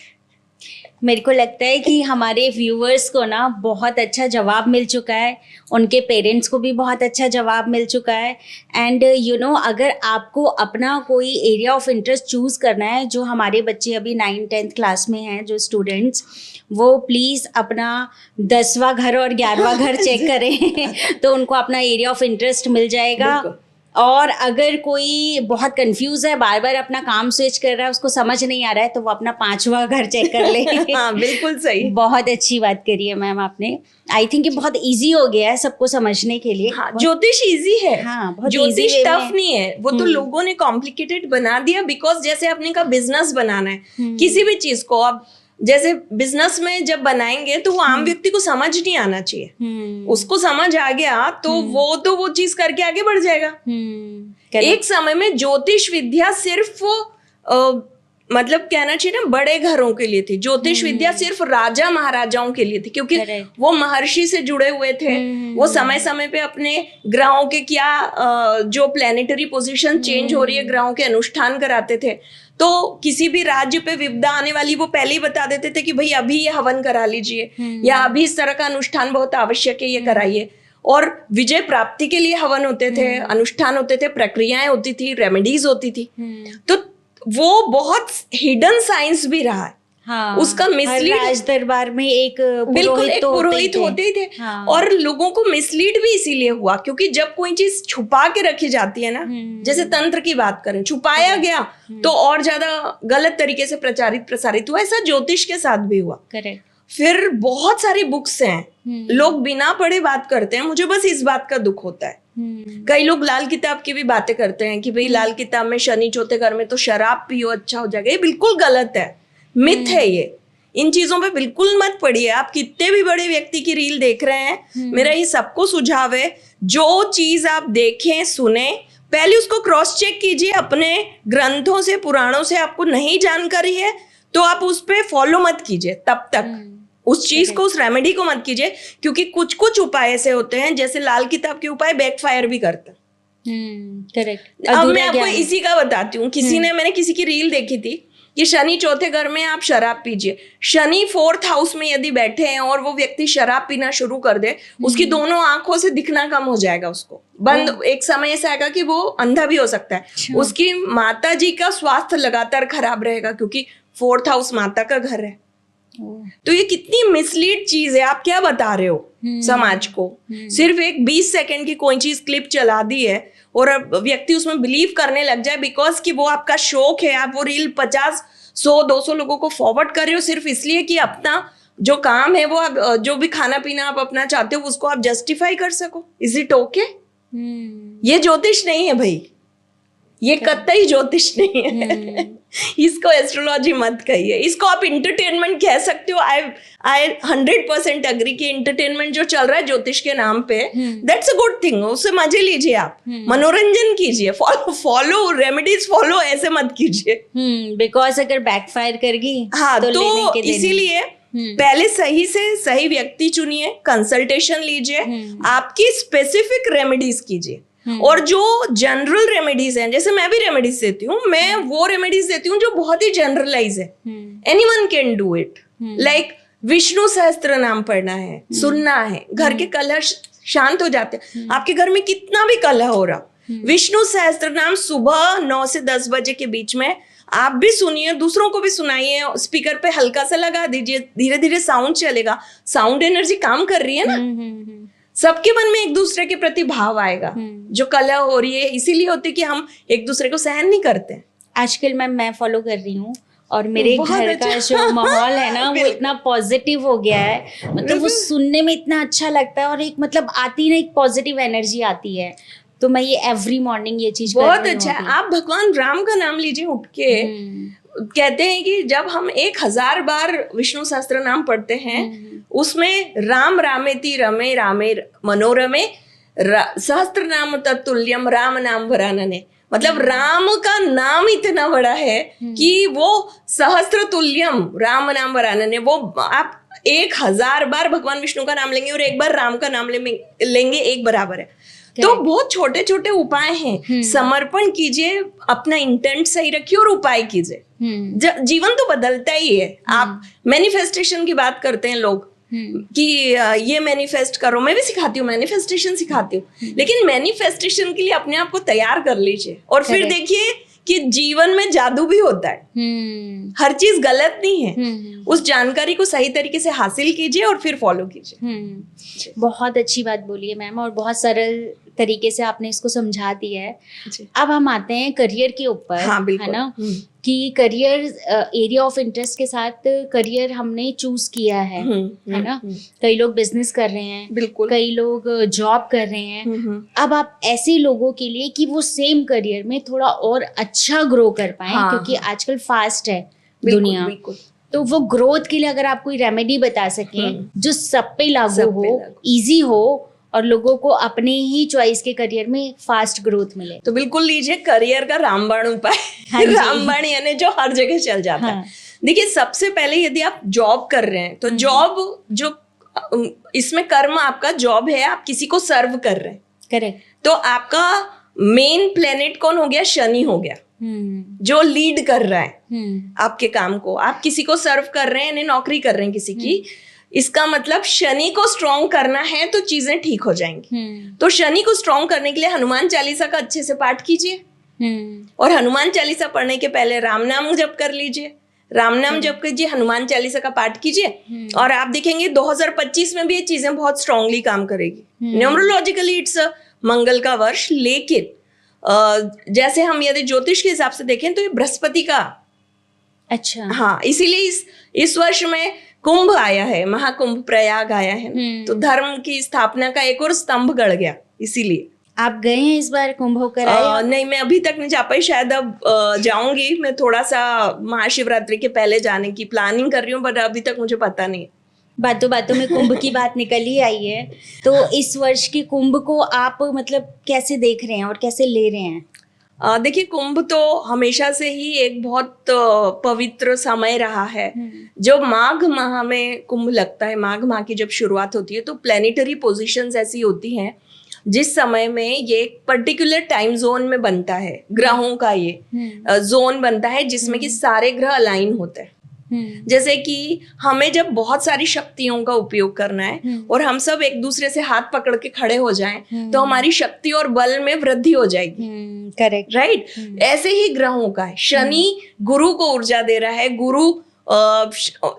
मेरे को लगता है कि हमारे व्यूअर्स को ना बहुत अच्छा जवाब मिल चुका है, उनके पेरेंट्स को भी बहुत अच्छा जवाब मिल चुका है। एंड अगर आपको अपना कोई एरिया ऑफ इंटरेस्ट चूज़ करना है, जो हमारे बच्चे अभी 9th-10th क्लास में हैं, जो स्टूडेंट्स, वो प्लीज़ अपना 10वां घर और 11वां घर चेक करें तो उनको अपना एरिया ऑफ इंटरेस्ट मिल जाएगा। और अगर कोई बहुत कंफ्यूज है, बार बार अपना काम स्विच कर रहा है, उसको समझ नहीं आ रहा है, तो वो अपना 5वां घर चेक कर ले। हाँ, बिल्कुल सही। बहुत अच्छी बात करी है मैम आपने। आई थिंक ये बहुत इजी हो गया है सबको समझने के लिए। हाँ, ज्योतिष इजी है। हाँ, बहुत ज्योतिष टफ नहीं है। वो तो लोगों ने कॉम्प्लिकेटेड बना दिया, बिकॉज जैसे आपने कहा बिजनेस बनाना है, किसी भी चीज को आप जैसे बिजनेस में जब बनाएंगे तो वो आम व्यक्ति को समझ नहीं आना चाहिए। उसको समझ आ गया तो वो चीज करके आगे बढ़ जाएगा। एक समय में ज्योतिष विद्या सिर्फ मतलब कहना चाहिए ना, बड़े घरों के लिए थी। ज्योतिष विद्या सिर्फ राजा महाराजाओं के लिए थी, क्योंकि वो महर्षि से जुड़े हुए थे। वो समय समय पे अपने ग्रहों के जो प्लैनेटरी पोजीशन चेंज हो रही है, ग्रहों के अनुष्ठान कराते थे। तो किसी भी राज्य पे विपदा आने वाली, वो पहले ही बता देते थे कि भाई अभी ये हवन करा लीजिए, या अभी इस तरह का अनुष्ठान बहुत आवश्यक है, ये कराइए। और विजय प्राप्ति के लिए हवन होते थे, अनुष्ठान होते थे, प्रक्रियाएं होती थी, रेमेडीज होती थी। तो वो बहुत हिडन साइंस भी रहा है। हाँ, उसका मिसलीड, राज दरबार में एक पुरोहित होते ही थे। हाँ, और लोगों को मिसलीड भी इसीलिए हुआ क्योंकि जब कोई चीज छुपा के रखी जाती है ना, जैसे तंत्र की बात करें, छुपाया गया तो और ज्यादा गलत तरीके से प्रसारित हुआ। ऐसा ज्योतिष के साथ भी हुआ। करेक्ट। फिर बहुत सारी बुक्स हैं, लोग बिना पढ़े बात करते हैं। मुझे बस इस बात का दुख होता है। कई लोग लाल किताब की भी बातें करते हैं कि भाई लाल किताब में शनि चौथे घर में तो शराब पियो अच्छा हो जाएगा। ये बिल्कुल गलत है, मिथ है ये। इन चीजों पे बिल्कुल मत पढ़िए। आप कितने भी बड़े व्यक्ति की रील देख रहे हैं, मेरा ये सबको सुझाव है, जो चीज आप देखें सुने, पहले उसको क्रॉस चेक कीजिए अपने ग्रंथों से, पुराणों से। आपको नहीं जानकारी है तो आप उस पर फॉलो मत कीजिए तब तक, उस चीज को, उस रेमेडी को मत कीजिए, क्योंकि कुछ कुछ उपाय ऐसे होते हैं जैसे लाल किताब के उपाय बैकफायर भी करते हैं। करेक्ट। अब मैं आपको इसी का बताती हूँ। मैंने किसी की रील देखी थी कि शनि चौथे घर में आप शराब पीजिए। शनि 4th हाउस में यदि बैठे हैं और वो व्यक्ति शराब पीना शुरू कर दे, उसकी दोनों आंखों से दिखना कम हो जाएगा, उसको बंद। एक समय ऐसा आएगा कि वो अंधा भी हो सकता है। उसकी माता जी का स्वास्थ्य लगातार खराब रहेगा, क्योंकि 4th हाउस माता का घर है। तो ये कितनी मिसलीड चीज है। आप क्या बता रहे हो समाज को? सिर्फ एक 20 सेकंड की कोई चीज क्लिप चला दी है और अब व्यक्ति उसमें बिलीव करने लग जाए, बिकॉज कि वो आपका शौक है। आप वो रील 50, 100, 200 लोगों को फॉरवर्ड कर रहे हो सिर्फ इसलिए कि अपना जो काम है, वो आप जो भी खाना पीना आप अपना चाहते हो, उसको आप जस्टिफाई कर सको। Is it okay? ये ज्योतिष नहीं है भाई, ये कतई ज्योतिष नहीं है। इसको एस्ट्रोलॉजी मत कहिए, इसको आप इंटरटेनमेंट कह सकते हो। आई 100% अग्री कि इंटरटेनमेंट जो चल रहा है ज्योतिष के नाम पे, दैट्स अ गुड थिंग। उससे मजे लीजिए, आप मनोरंजन कीजिए, फॉलो रेमेडीज फॉलो, ऐसे मत कीजिए। बिकॉज अगर बैकफायर करेगी, हाँ, तो इसीलिए पहले सही से सही व्यक्ति चुनिए, कंसल्टेशन लीजिए, आपकी स्पेसिफिक रेमेडीज कीजिए। और जो जनरल रेमेडीज हैं, जैसे मैं भी रेमेडीज देती हूँ, मैं वो रेमेडीज देती हूँ जो बहुत ही जनरलाइज है। Anyone can do it. Like Vishnu सहस्त्र नाम पढ़ना है, सुनना है, घर के कलह शांत हो जाते हैं। आपके घर में कितना भी कलह हो रहा, विष्णु सहस्त्र नाम सुबह 9 से 10 बजे के बीच में आप भी सुनिए, दूसरों को भी सुनाइए, स्पीकर पे हल्का सा लगा दीजिए, धीरे धीरे साउंड चलेगा, साउंड एनर्जी काम कर रही है ना, सबके मन में एक दूसरे के प्रति भाव आएगा। जो कलह हो रही है इसीलिए होती है कि हम एक दूसरे को सहन नहीं करते। आजकल मैं फॉलो कर रही हूँ और मेरे घर अच्छा। का जो माहौल है ना वो इतना पॉजिटिव हो गया है, मतलब वो सुनने में इतना अच्छा लगता है और एक मतलब आती ना एक पॉजिटिव एनर्जी आती है। तो मैं ये एवरी मॉर्निंग ये चीज बहुत अच्छा है। आप भगवान राम का नाम लीजिए उठ के। कहते हैं कि जब हम 1000 बार विष्णु सहस्त्र नाम पढ़ते हैं उसमें राम रामेति रमे रामे मनोरमे सहस्त्र नाम तत्तुल्यम राम नाम वरानने, मतलब राम का नाम इतना बड़ा है कि वो सहस्त्र तुल्यम राम नाम वरानने, वो आप 1000 बार भगवान विष्णु का नाम लेंगे और एक बार राम का नाम लेंगे, एक बराबर है। तो बहुत छोटे छोटे उपाय हैं। समर्पण कीजिए, अपना इंटेंट सही रखिए और उपाय कीजिए। जीवन तो बदलता ही है। आप मैनिफेस्टेशन की बात करते हैं लोग कि ये मैनिफेस्ट करो, मैं भी सिखाती हूँ, मैनिफेस्टेशन सिखाती हूँ, लेकिन मैनिफेस्टेशन के लिए अपने आप को तैयार कर लीजिए और फिर देखिए कि जीवन में जादू भी होता है। हर चीज गलत नहीं है। उस जानकारी को सही तरीके से हासिल कीजिए और फिर फॉलो कीजिए। बहुत अच्छी बात बोली है मैम और बहुत सरल तरीके से आपने इसको समझा दिया है। अब हम आते हैं करियर के ऊपर। हाँ, है ना, कि करियर एरिया ऑफ इंटरेस्ट के साथ करियर हमने चूज किया है ना। कई लोग बिजनेस कर रहे हैं, बिल्कुल, कई लोग जॉब कर रहे हैं। अब आप ऐसे लोगों के लिए कि वो सेम करियर में थोड़ा और अच्छा ग्रो कर पाए, क्योंकि आजकल फास्ट है दुनिया, बिल्कुल। तो वो ग्रोथ के लिए अगर आप कोई रेमेडी बता सकें जो सब पे लागू हो, इजी हो और लोगों को अपने ही चॉइस के करियर में फास्ट ग्रोथ मिले, तो बिल्कुल लीजिए करियर का रामबाण उपाय। रामबाण यानी जो हर जगह चल जाता है। देखिए, सबसे पहले यदि आप जॉब कर रहे हैं तो जॉब जो इसमें कर्म आपका जॉब है, आप किसी को सर्व कर रहे हैं, करेक्ट। तो आपका मेन प्लेनेट कौन हो गया? शनि हो गया, जो लीड कर रहा है आपके काम को। आप किसी को सर्व कर रहे हैं यानी नौकरी कर रहे हैं किसी की, इसका मतलब शनि को स्ट्रॉन्ग करना है तो चीजें ठीक हो जाएंगी। तो शनि को स्ट्रॉन्ग करने के लिए हनुमान चालीसा का अच्छे से पाठ कीजिए और हनुमान चालीसा पढ़ने के पहले राम नाम जप कर लीजिए। राम नाम जप कीजिए, हनुमान चालीसा का पाठ कीजिए और आप देखेंगे 2025 में भी ये चीजें बहुत स्ट्रांगली काम करेगी। न्यूमरोलॉजिकली इट्स मंगल का वर्ष, लेकिन जैसे हम यदि ज्योतिष के हिसाब से देखें तो ये बृहस्पति का, अच्छा, हाँ, इसीलिए इस वर्ष में कुंभ आया है, महाकुंभ प्रयाग आया है, तो धर्म की स्थापना का एक और स्तंभ गड़ गया। इसीलिए आप गए हैं इस बार कुंभ होकर आए? नहीं, मैं अभी तक नहीं जा पाई, शायद अब जाऊंगी। मैं थोड़ा सा महाशिवरात्रि के पहले जाने की प्लानिंग कर रही हूँ, पर अभी तक मुझे पता नहीं। बातों बातों में कुंभ की बात निकल ही आई है, तो इस वर्ष के कुंभ को आप मतलब कैसे देख रहे हैं और कैसे ले रहे हैं? देखिए, कुंभ तो हमेशा से ही एक बहुत पवित्र समय रहा है। जो माघ माह में कुंभ लगता है, माघ माह की जब शुरुआत होती है तो प्लेनेटरी पोजीशंस ऐसी होती हैं जिस समय में ये एक पर्टिकुलर टाइम जोन में बनता है, ग्रहों का ये जोन बनता है जिसमें कि सारे ग्रह अलाइन होते हैं। जैसे कि हमें जब बहुत सारी शक्तियों का उपयोग करना है और हम सब एक दूसरे से हाथ पकड़ के खड़े हो जाएं तो हमारी शक्ति और बल में वृद्धि हो जाएगी, करेक्ट, राइट। ऐसे ही ग्रहों का है। शनि गुरु को ऊर्जा दे रहा है, गुरु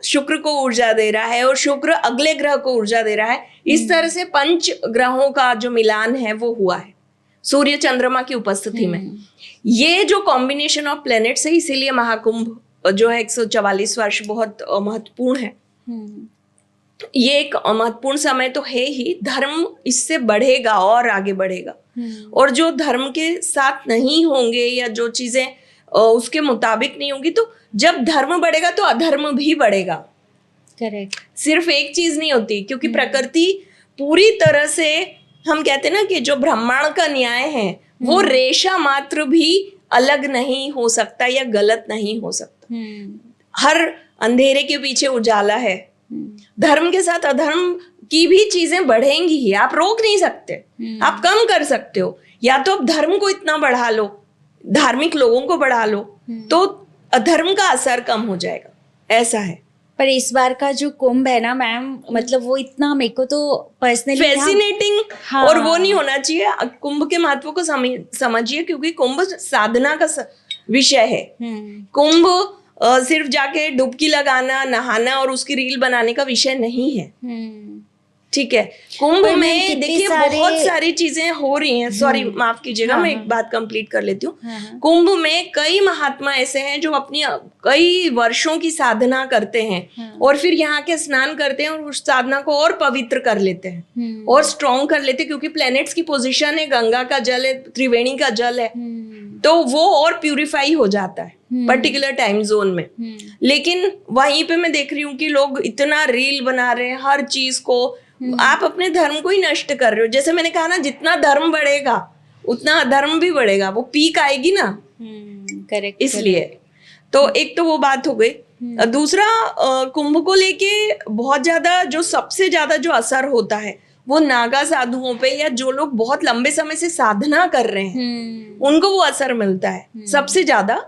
शुक्र को ऊर्जा दे रहा है और शुक्र अगले ग्रह को ऊर्जा दे रहा है। इस तरह से 5 ग्रहों का जो मिलान है वो हुआ है सूर्य चंद्रमा की उपस्थिति में। ये जो कॉम्बिनेशन ऑफ प्लैनेट्स है, इसीलिए महाकुंभ जो है 144 वर्ष बहुत महत्वपूर्ण है। ये एक महत्वपूर्ण समय तो है ही, धर्म इससे बढ़ेगा और आगे बढ़ेगा। और जो धर्म के साथ नहीं होंगे या जो चीजें उसके मुताबिक नहीं होंगी, तो जब धर्म बढ़ेगा तो अधर्म भी बढ़ेगा, करेक्ट। सिर्फ एक चीज नहीं होती, क्योंकि प्रकृति पूरी तरह से, हम कहते हैं ना कि जो ब्रह्मांड का न्याय है वो रेशा मात्र भी अलग नहीं हो सकता या गलत नहीं हो सकता। हर अंधेरे के पीछे उजाला है। धर्म के साथ अधर्म की भी चीजें बढ़ेंगी ही, आप रोक नहीं सकते। आप कम कर सकते हो, या तो आप धर्म को इतना बढ़ा लो, धार्मिक लोगों को बढ़ा लो, तो अधर्म का असर कम हो जाएगा, ऐसा है। पर इस बार का जो कुंभ है ना मैम, मतलब वो इतना मेरे को तो पर्सनली फैसिनेटिंग, हाँ, और वो नहीं होना चाहिए। कुंभ के महत्व को समझिए, क्योंकि कुंभ साधना का विषय है। कुंभ सिर्फ जाके डुबकी लगाना, नहाना और उसकी रील बनाने का विषय नहीं है। ठीक है, कुंभ में देखिए बहुत सारी चीजें हो रही हैं। सॉरी, माफ कीजिएगा, मैं एक बात कंप्लीट कर लेती हूँ। कुंभ में कई महात्मा ऐसे हैं जो अपनी कई वर्षों की साधना करते हैं और फिर यहाँ के स्नान करते हैं और उस साधना को और पवित्र कर लेते हैं और स्ट्रॉन्ग कर लेते हैं, क्योंकि प्लैनेट्स की पोजीशन है, गंगा का जल है, त्रिवेणी का जल है, तो वो और प्यूरिफाई हो जाता है पर्टिकुलर टाइम जोन में। लेकिन वहीं पे मैं देख रही हूँ कि लोग इतना रील बना रहे हैं हर चीज को। आप अपने धर्म को ही नष्ट कर रहे हो। जैसे मैंने कहा ना, जितना धर्म बढ़ेगा उतना अधर्म भी बढ़ेगा, वो पीक आएगी ना। करेक्ट। इसलिए तो एक तो वो बात हो गई। दूसरा, कुंभ को लेके बहुत ज्यादा जो सबसे ज्यादा जो असर होता है वो नागा साधुओं पे, या जो लोग बहुत लंबे समय से साधना कर रहे हैं उनको वो असर मिलता है सबसे ज्यादा।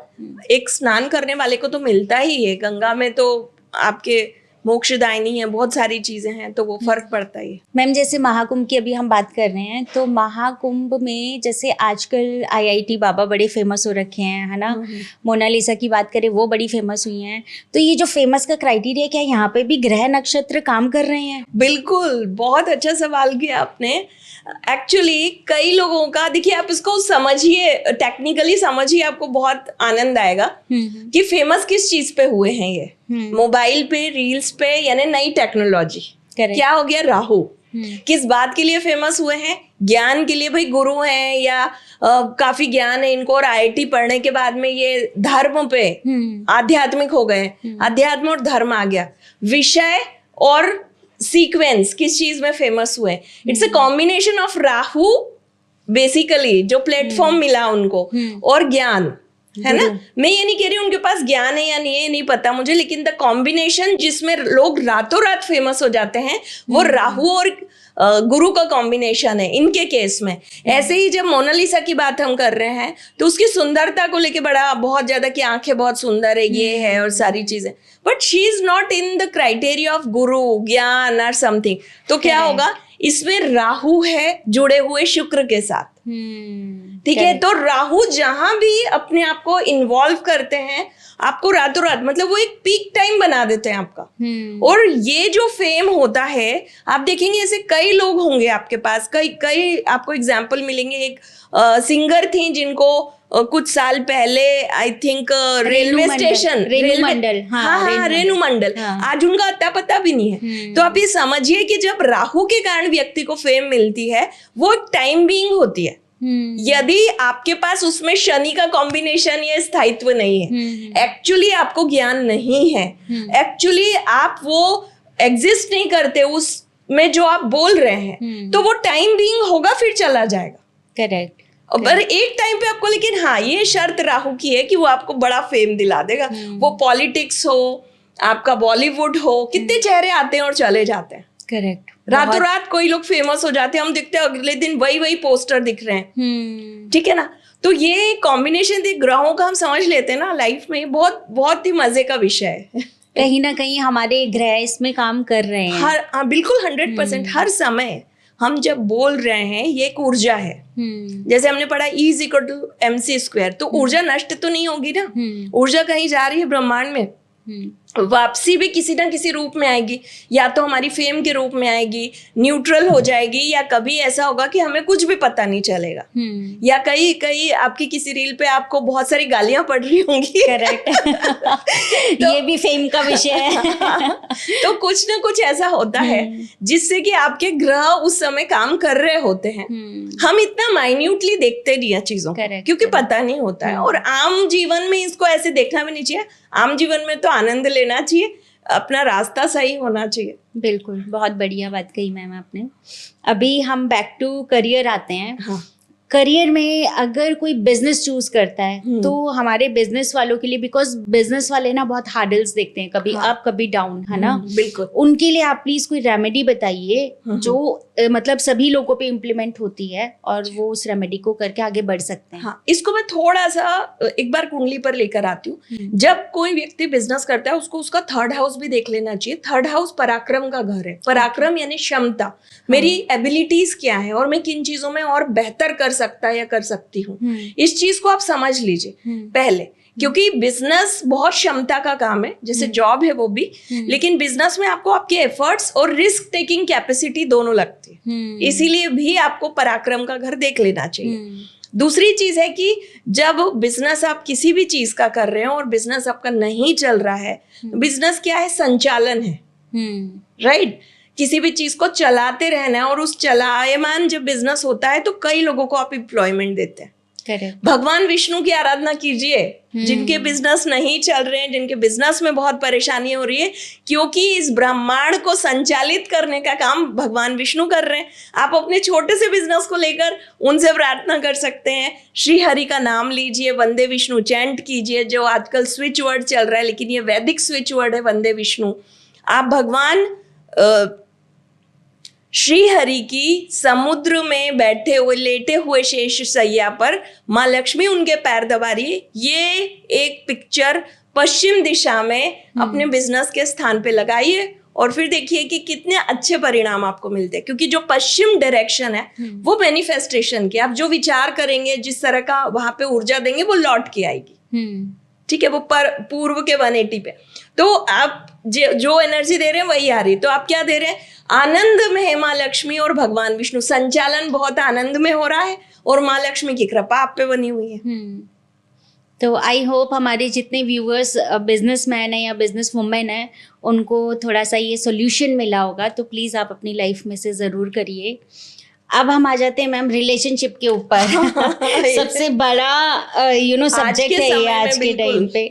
एक स्नान करने वाले को तो मिलता ही है, गंगा में तो आपके मोक्षदायिनी है, बहुत सारी चीजें हैं, तो वो फर्क पड़ता ही है। मैम, जैसे महाकुंभ की अभी हम बात कर रहे हैं, तो महाकुंभ में जैसे आजकल आईआईटी बाबा बड़े फेमस हो रखे हैं, है ना। मोनालिसा की बात करें, वो बड़ी फेमस हुई हैं। तो ये जो फेमस का क्राइटेरिया, क्या यहाँ पे भी ग्रह नक्षत्र काम कर रहे हैं? बिल्कुल, बहुत अच्छा सवाल किया आपने। एक्चुअली कई लोगों का, देखिए आप इसको समझिए, टेक्निकली समझिए, आपको बहुत आनंद आएगा कि फेमस किस चीज पे हुए हैं ये। मोबाइल पे, रील्स पे, यानी नई टेक्नोलॉजी। क्या हो गया? राहु किस बात के लिए फेमस हुए हैं? ज्ञान के लिए। भाई गुरु हैं या काफी ज्ञान है इनको, और आईआईटी पढ़ने के बाद में ये धर्म पे आध्यात्मिक हो गए, अध्यात्म और धर्म आ गया। विषय और सीक्वेंस किस चीज में फेमस हुए? It's a combination of Rahu, basically जो प्लेटफॉर्म मिला उनको, और ज्ञान, है ना। मैं ये नहीं कह रही उनके पास ज्ञान है या नहीं है, नहीं पता मुझे, लेकिन द कॉम्बिनेशन जिसमें लोग रातों रात फेमस हो जाते हैं वो राहु और गुरु का कॉम्बिनेशन है इनके केस में। ऐसे ही जब मोनालिसा की बात हम कर रहे हैं तो उसकी सुंदरता को लेके बड़ा बहुत ज्यादा कि आंखें बहुत सुंदर है, ये है और सारी चीजें, but she is not in the criteria of गुरु, ज्ञान और समथिंग। तो क्या होगा? इसमें राहु है जुड़े हुए शुक्र के साथ। ठीक है, तो राहु जहां भी अपने आप को इन्वॉल्व करते हैं, आपको रातों रात, मतलब वो एक पीक टाइम बना देते हैं आपका। और ये जो फेम होता है, आप देखेंगे ऐसे कई लोग होंगे आपके पास, कई आपको एग्जाम्पल मिलेंगे। एक सिंगर थी जिनको कुछ साल पहले I think railway station, Renu Mandal, हाँ, रेणु मंडल, आज उनका अता पता भी नहीं है। तो आप ये समझिए कि जब राहु के कारण व्यक्ति को फेम मिलती है, वो टाइम बीइंग होती है। यदि आपके पास उसमें शनि का कॉम्बिनेशन या स्थायित्व नहीं है, एक्चुअली आपको ज्ञान नहीं है, एक्चुअली आप वो एग्जिस्ट नहीं करते उसमें जो आप बोल रहे हैं, तो वो टाइम बीइंग होगा, फिर चला जाएगा। करेक्ट। पर एक टाइम पे आपको, लेकिन हाँ, ये शर्त राहु की है कि वो आपको बड़ा फेम दिला देगा। वो पॉलिटिक्स हो, आपका बॉलीवुड हो, कितने चेहरे आते हैं और चले जाते हैं। करेक्ट। रातों रात कोई लोग फेमस हो जाते हैं, हम दिखते हैं अगले दिन वही पोस्टर दिख रहे हैं। ठीक है ना। तो ये कॉम्बिनेशन ग्रहों का हम समझ लेते हैं ना लाइफ में, बहुत बहुत ही मजे का विषय है। कहीं ना कहीं हमारे ग्रह इसमें काम कर रहे हैं। हाँ, बिल्कुल 100%। हर समय हम जब बोल रहे हैं, ये एक ऊर्जा है। जैसे हमने पढ़ा E=mc², तो ऊर्जा नष्ट तो नहीं होगी ना। ऊर्जा कहीं जा रही है ब्रह्मांड में, वापसी भी किसी ना किसी रूप में आएगी, या तो हमारी फेम के रूप में आएगी, न्यूट्रल हो जाएगी, या कभी ऐसा होगा कि हमें कुछ भी पता नहीं चलेगा। या कई आपकी किसी रील पे आपको बहुत सारी गालियां पड़ रही होंगी। करेक्ट। तो ये भी फेम का विषय है। तो कुछ ना कुछ ऐसा होता है जिससे कि आपके ग्रह उस समय काम कर रहे होते हैं। हम इतना माइन्यूटली देखते नहीं है चीजों को, क्योंकि पता नहीं होता है। और आम जीवन में इसको ऐसे देखना भी नहीं चाहिए। आम जीवन में तो आनंद लेना चाहिए, अपना रास्ता सही होना चाहिए। बिल्कुल, बहुत बढ़िया बात कही मैम आपने। अभी हम बैक टू करियर आते हैं। हाँ। करियर में अगर कोई बिजनेस चूज करता है तो हमारे बिजनेस वालों के लिए, बिकॉज बिजनेस वाले ना बहुत हार्डल्स देखते हैं, कभी अप कभी डाउन, है ना। बिल्कुल। उनके लिए आप प्लीज कोई रेमेडी बताइए जो मतलब सभी लोगों पे इम्प्लीमेंट होती है और वो उस रेमेडी को करके आगे बढ़ सकते हैं। हाँ, इसको मैं थोड़ा सा एक बार कुंडली पर लेकर आती हूँ। जब कोई व्यक्ति बिजनेस करता है, उसको उसका 3rd हाउस भी देख लेना चाहिए। 3rd हाउस पराक्रम का घर है। पराक्रम यानी क्षमता, मेरी एबिलिटीज क्या है और मैं किन चीजों में और बेहतर कर सकता है या कर सकती हूँ। इस चीज को आप समझ लीजिए पहले, क्योंकि बिजनेस बहुत क्षमता का काम है, जैसे जॉब है वो भी, लेकिन बिजनेस में आपको आपके एफर्ट्स और रिस्क टेकिंग कैपेसिटी दोनों लगती है, इसीलिए भी आपको पराक्रम का घर देख लेना चाहिए। दूसरी चीज है कि जब बिजनेस आप किसी भी चीज का कर रहे हो और बिजनेस आपका नहीं चल रहा है, बिजनेस क्या है, संचालन है, राइट? किसी भी चीज को चलाते रहना है, और उस चलायमान जब बिजनेस होता है तो कई लोगों को आप एम्प्लॉयमेंट देते हैं। भगवान विष्णु की आराधना कीजिए जिनके बिजनेस नहीं चल रहे हैं, जिनके बिजनेस में बहुत परेशानी हो रही है, क्योंकि इस ब्रह्मांड को संचालित करने का काम भगवान विष्णु कर रहे हैं। आप अपने छोटे से बिजनेस को लेकर उनसे प्रार्थना कर सकते हैं, श्री हरि का नाम लीजिए, वंदे विष्णु चैंट कीजिए, जो आजकल स्विच वर्ड चल रहा है, लेकिन ये वैदिक स्विच वर्ड है, वंदे विष्णु। आप भगवान श्री हरि की समुद्र में बैठे हुए, लेटे हुए शेष सैया पर माँ लक्ष्मी उनके पैर दबा रही है, ये एक पिक्चर पश्चिम दिशा में अपने बिजनेस के स्थान पे लगाइए, और फिर देखिए कि कितने अच्छे परिणाम आपको मिलते हैं। क्योंकि जो पश्चिम डायरेक्शन है वो मैनिफेस्टेशन की, आप जो विचार करेंगे, जिस तरह का वहां पे ऊर्जा देंगे, वो लौट के आएगी। ठीक है, वो पूर्व के 180 पे। तो आप जो एनर्जी दे रहे हैं वही आ रही है। तो आप क्या दे रहे हैं, आनंद में है माँ लक्ष्मी और भगवान विष्णु, संचालन बहुत आनंद में हो रहा है, और माँ लक्ष्मी की कृपा आप पे बनी हुई है। तो आई होप हमारे जितने व्यूअर्स बिजनेसमैन है या बिजनेस वुमेन है, उनको थोड़ा सा ये सोल्यूशन मिला होगा। तो प्लीज़ आप अपनी लाइफ में से ज़रूर करिए। अब हम आ जाते हैं मैम रिलेशनशिप के ऊपर। सबसे बड़ा सब्जेक्ट है ये आज के टाइम पे।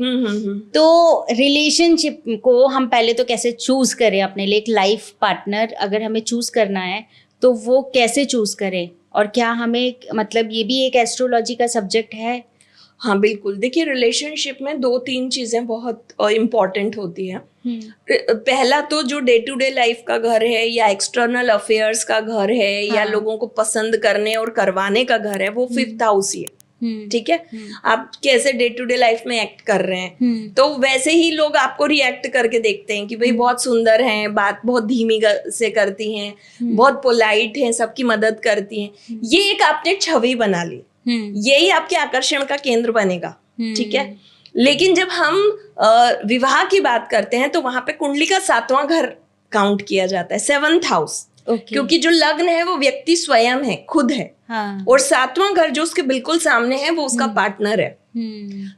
तो रिलेशनशिप को हम पहले तो कैसे चूज करें अपने लिए, एक लाइफ पार्टनर अगर हमें चूज करना है तो वो कैसे चूज करें, और क्या हमें, मतलब ये भी एक एस्ट्रोलॉजी का सब्जेक्ट है? हाँ बिल्कुल, देखिए रिलेशनशिप में 2-3 चीजें बहुत इम्पोर्टेंट होती हैं। पहला तो जो डे टू डे लाइफ का घर है, या एक्सटर्नल अफेयर्स का घर है, या लोगों को पसंद करने और करवाने का घर है, वो 5th हाउस ही है। ठीक है, आप कैसे डे टू डे लाइफ में एक्ट कर रहे हैं, तो वैसे ही लोग आपको रिएक्ट करके देखते हैं कि भाई बहुत सुंदर हैं, बात बहुत धीमी से करती हैं, बहुत पोलाइट हैं, सबकी मदद करती हैं, ये एक आपने छवि बना ली, यही आपके आकर्षण का केंद्र बनेगा। ठीक है, लेकिन जब हम विवाह की बात करते हैं तो वहां पे कुंडली का 7वां घर काउंट किया जाता है, 7th हाउस। क्योंकि जो लग्न है वो व्यक्ति स्वयं है, खुद है। और 7वां घर जो उसके बिल्कुल सामने है वो उसका पार्टनर है।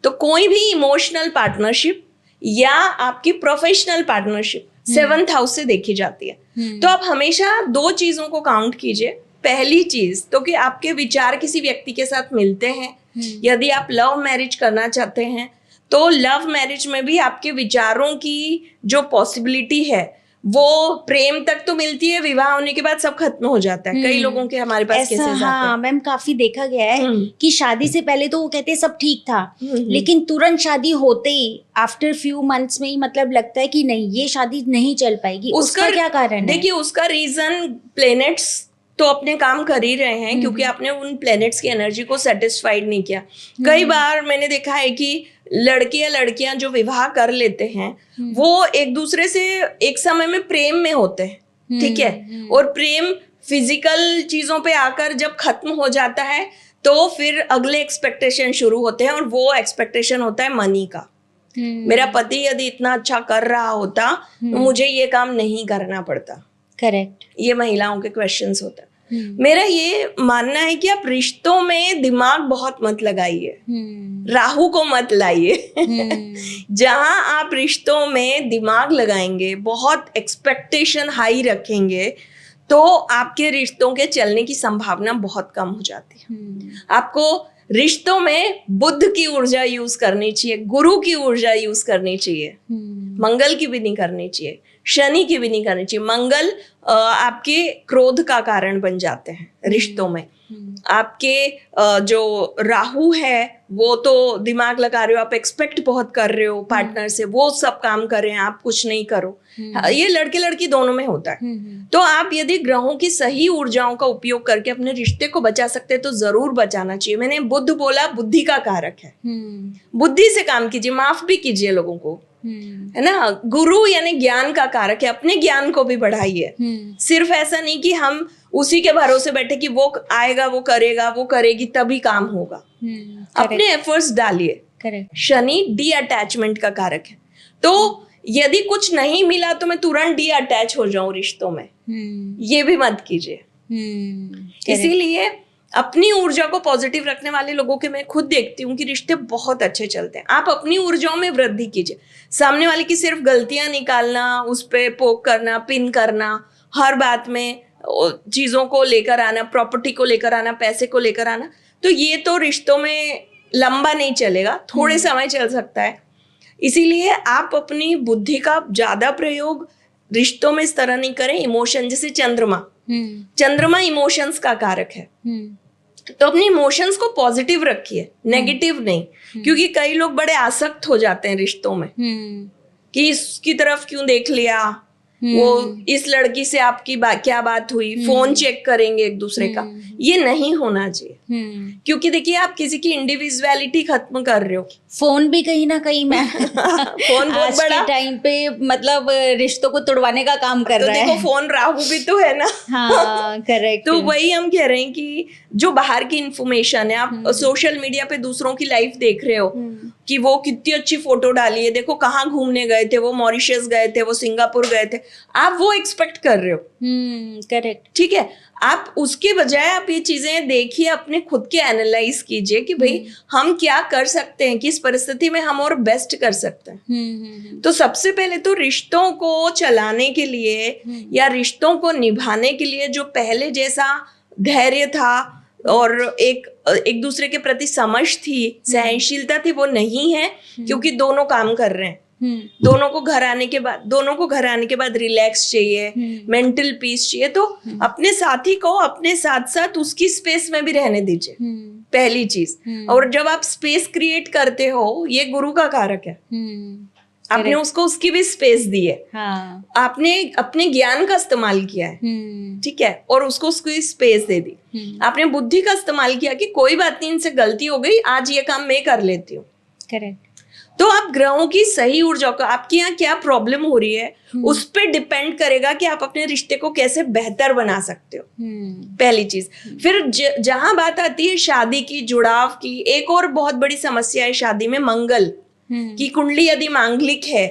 तो कोई भी इमोशनल पार्टनरशिप या आपकी प्रोफेशनल पार्टनरशिप 7th हाउस से देखी जाती है। तो आप हमेशा 2 चीजों को काउंट कीजिए। पहली चीज तो कि आपके विचार किसी व्यक्ति के साथ मिलते हैं। यदि आप लव मैरिज करना चाहते हैं तो लव मैरिज में भी आपके विचारों की जो पॉसिबिलिटी है वो प्रेम तक तो मिलती है, विवाह होने के बाद सब खत्म हो जाता है। कई लोगों के हमारे पास केसेस आते हैं। हाँ मैम, काफी देखा गया है कि शादी से पहले तो वो कहते हैं सब ठीक था, लेकिन तुरंत शादी होते ही आफ्टर फ्यू मंथ्स में ही मतलब लगता है कि नहीं, ये शादी नहीं चल पाएगी। उसका क्या कारण है? देखिए उसका रीजन प्लेनेट्स तो अपने काम कर ही रहे हैं, क्योंकि आपने उन प्लैनेट्स की एनर्जी को सेटिस्फाइड नहीं किया। कई बार मैंने देखा है कि लड़कियां जो विवाह कर लेते हैं वो एक दूसरे से एक समय में प्रेम में होते हैं। ठीक है, और प्रेम फिजिकल चीजों पे आकर जब खत्म हो जाता है तो फिर अगले एक्सपेक्टेशन शुरू होते हैं, और वो एक्सपेक्टेशन होता है मनी का। मेरा पति यदि इतना अच्छा कर रहा होता तो मुझे ये काम नहीं करना पड़ता। करेक्ट, ये महिलाओं के क्वेश्चंस होते हैं। मेरा ये मानना है कि आप रिश्तों में दिमाग बहुत मत लगाइए, राहु को मत लाइए। जहां आप रिश्तों में दिमाग लगाएंगे, बहुत एक्सपेक्टेशन हाई रखेंगे, तो आपके रिश्तों के चलने की संभावना बहुत कम हो जाती है। आपको रिश्तों में बुध की ऊर्जा यूज करनी चाहिए, गुरु की ऊर्जा यूज करनी चाहिए, मंगल की भी नहीं करनी चाहिए, शनि की भी नहीं करनी चाहिए। मंगल आपके क्रोध का कारण बन जाते हैं रिश्तों में। आपके जो राहु है वो तो दिमाग लगा रहे हो, आप एक्सपेक्ट बहुत कर रहे हो पार्टनर से, वो सब काम कर रहे हैं, आप कुछ नहीं करो। ये लड़के लड़की दोनों में होता है। तो आप यदि ग्रहों की सही ऊर्जाओं का उपयोग करके अपने रिश्ते को बचा सकते हैं तो जरूर बचाना चाहिए। मैंने बुध बोला, बुद्धि का कारक है, बुद्धि से काम कीजिए, माफ भी कीजिए लोगों को। है ना। गुरु यानी ज्ञान का कारक है, अपने ज्ञान को भी बढ़ाइए। सिर्फ ऐसा नहीं कि हम उसी के भरोसे बैठे कि वो आएगा, वो करेगा, वो करेगी तभी काम होगा। अपने एफर्ट्स डालिए। शनि डी अटैचमेंट का कारक है, तो यदि कुछ नहीं मिला तो मैं तुरंत डी अटैच हो जाऊं रिश्तों में, ये भी मत कीजिए। इसीलिए अपनी ऊर्जा को पॉजिटिव रखने वाले लोगों के मैं खुद देखती हूँ कि रिश्ते बहुत अच्छे चलते हैं। आप अपनी ऊर्जाओं में वृद्धि कीजिए। सामने वाले की सिर्फ गलतियां निकालना, उस पे पोक करना, पिन करना, हर बात में चीजों को लेकर आना, प्रॉपर्टी को लेकर आना, पैसे को लेकर आना, तो ये तो रिश्तों में लंबा नहीं चलेगा, थोड़े समय चल सकता है। इसीलिए आप अपनी बुद्धि का ज्यादा प्रयोग रिश्तों में इस तरह नहीं करें। इमोशन, जैसे चंद्रमा इमोशंस का कारक है, तो अपने इमोशंस को पॉजिटिव रखिए, नेगेटिव नहीं। क्योंकि कई लोग बड़े आसक्त हो जाते हैं रिश्तों में कि इसकी तरफ क्यों देख लिया, वो इस लड़की से आपकी क्या बात हुई, फोन चेक करेंगे एक दूसरे का। ये नहीं होना चाहिए, क्योंकि देखिए आप किसी की इंडिविजुअलिटी खत्म कर रहे हो। फोन भी कहीं ना कहीं मैं फोन बहुत बड़ा टाइम पे मतलब रिश्तों को तोड़वाने का काम कर रहा है। देखो फोन राहु भी तो है ना। हाँ करेक्ट। तो वही हम कह रहे हैं कि जो बाहर की इंफॉर्मेशन है, आप सोशल मीडिया पे दूसरों की लाइफ देख रहे हो कि वो कितनी अच्छी फोटो डाली है, देखो कहाँ घूमने गए थे, वो मॉरिशस गए थे, वो सिंगापुर गए थे, आप वो एक्सपेक्ट कर रहे हो। करेक्ट। ठीक है, आप उसके बजाय आप ये चीजें देखिए, अपने खुद के एनालाइज कीजिए कि भाई हम क्या कर सकते हैं, किस परिस्थिति में हम और बेस्ट कर सकते हैं। तो सबसे पहले तो रिश्तों को चलाने के लिए या रिश्तों को निभाने के लिए जो पहले जैसा धैर्य था और एक दूसरे के प्रति समझ थी, सहनशीलता थी, वो नहीं है। क्योंकि दोनों काम कर रहे हैं। दोनों को घर आने के बाद रिलैक्स चाहिए, मेंटल पीस चाहिए। तो अपने साथी को अपने साथ साथ उसकी स्पेस में भी रहने दीजिए, पहली चीज। और जब आप स्पेस क्रिएट करते हो, ये गुरु का कारक है, आपने उसको उसकी भी स्पेस दी है। हाँ। आपने अपने ज्ञान का इस्तेमाल किया है, ठीक है, और उसको उसकी स्पेस दे दी। आपने बुद्धि का इस्तेमाल किया कि कोई बात नहीं, इनसे गलती हो गई, आज ये काम मैं कर लेती हूँ। करेक्ट। तो आप ग्रहों की सही ऊर्जा को, आपके यहाँ क्या प्रॉब्लम हो रही है, उस पे डिपेंड करेगा कि आप अपने रिश्ते को कैसे बेहतर बना सकते हो, पहली चीज। फिर जहां बात आती है शादी की, जुड़ाव की, एक और बहुत बड़ी समस्या है शादी में मंगल की कुंडली यदि मांगलिक है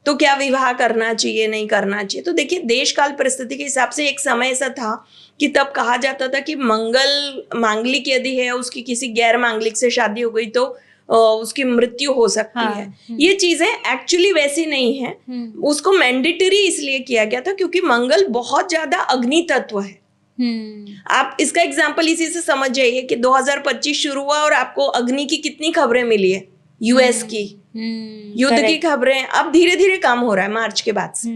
तो क्या विवाह करना चाहिए, नहीं करना चाहिए। तो देखिए देश काल परिस्थिति के हिसाब से एक समय ऐसा था कि तब कहा जाता था कि मंगल मांगलिक यदि है, उसकी किसी गैर मांगलिक से शादी हो गई तो उसकी मृत्यु हो सकती है। ये चीजें एक्चुअली वैसी नहीं है। उसको मैंडेटरी इसलिए किया गया था क्योंकि मंगल बहुत ज्यादा अग्नि तत्व है। आप इसका एग्जाम्पल इसी से समझ जाइए कि 2025 शुरू हुआ और आपको अग्नि की कितनी खबरें मिली है, यूएस की युद्ध की खबरें। अब धीरे धीरे कम हो रहा है मार्च के बाद से,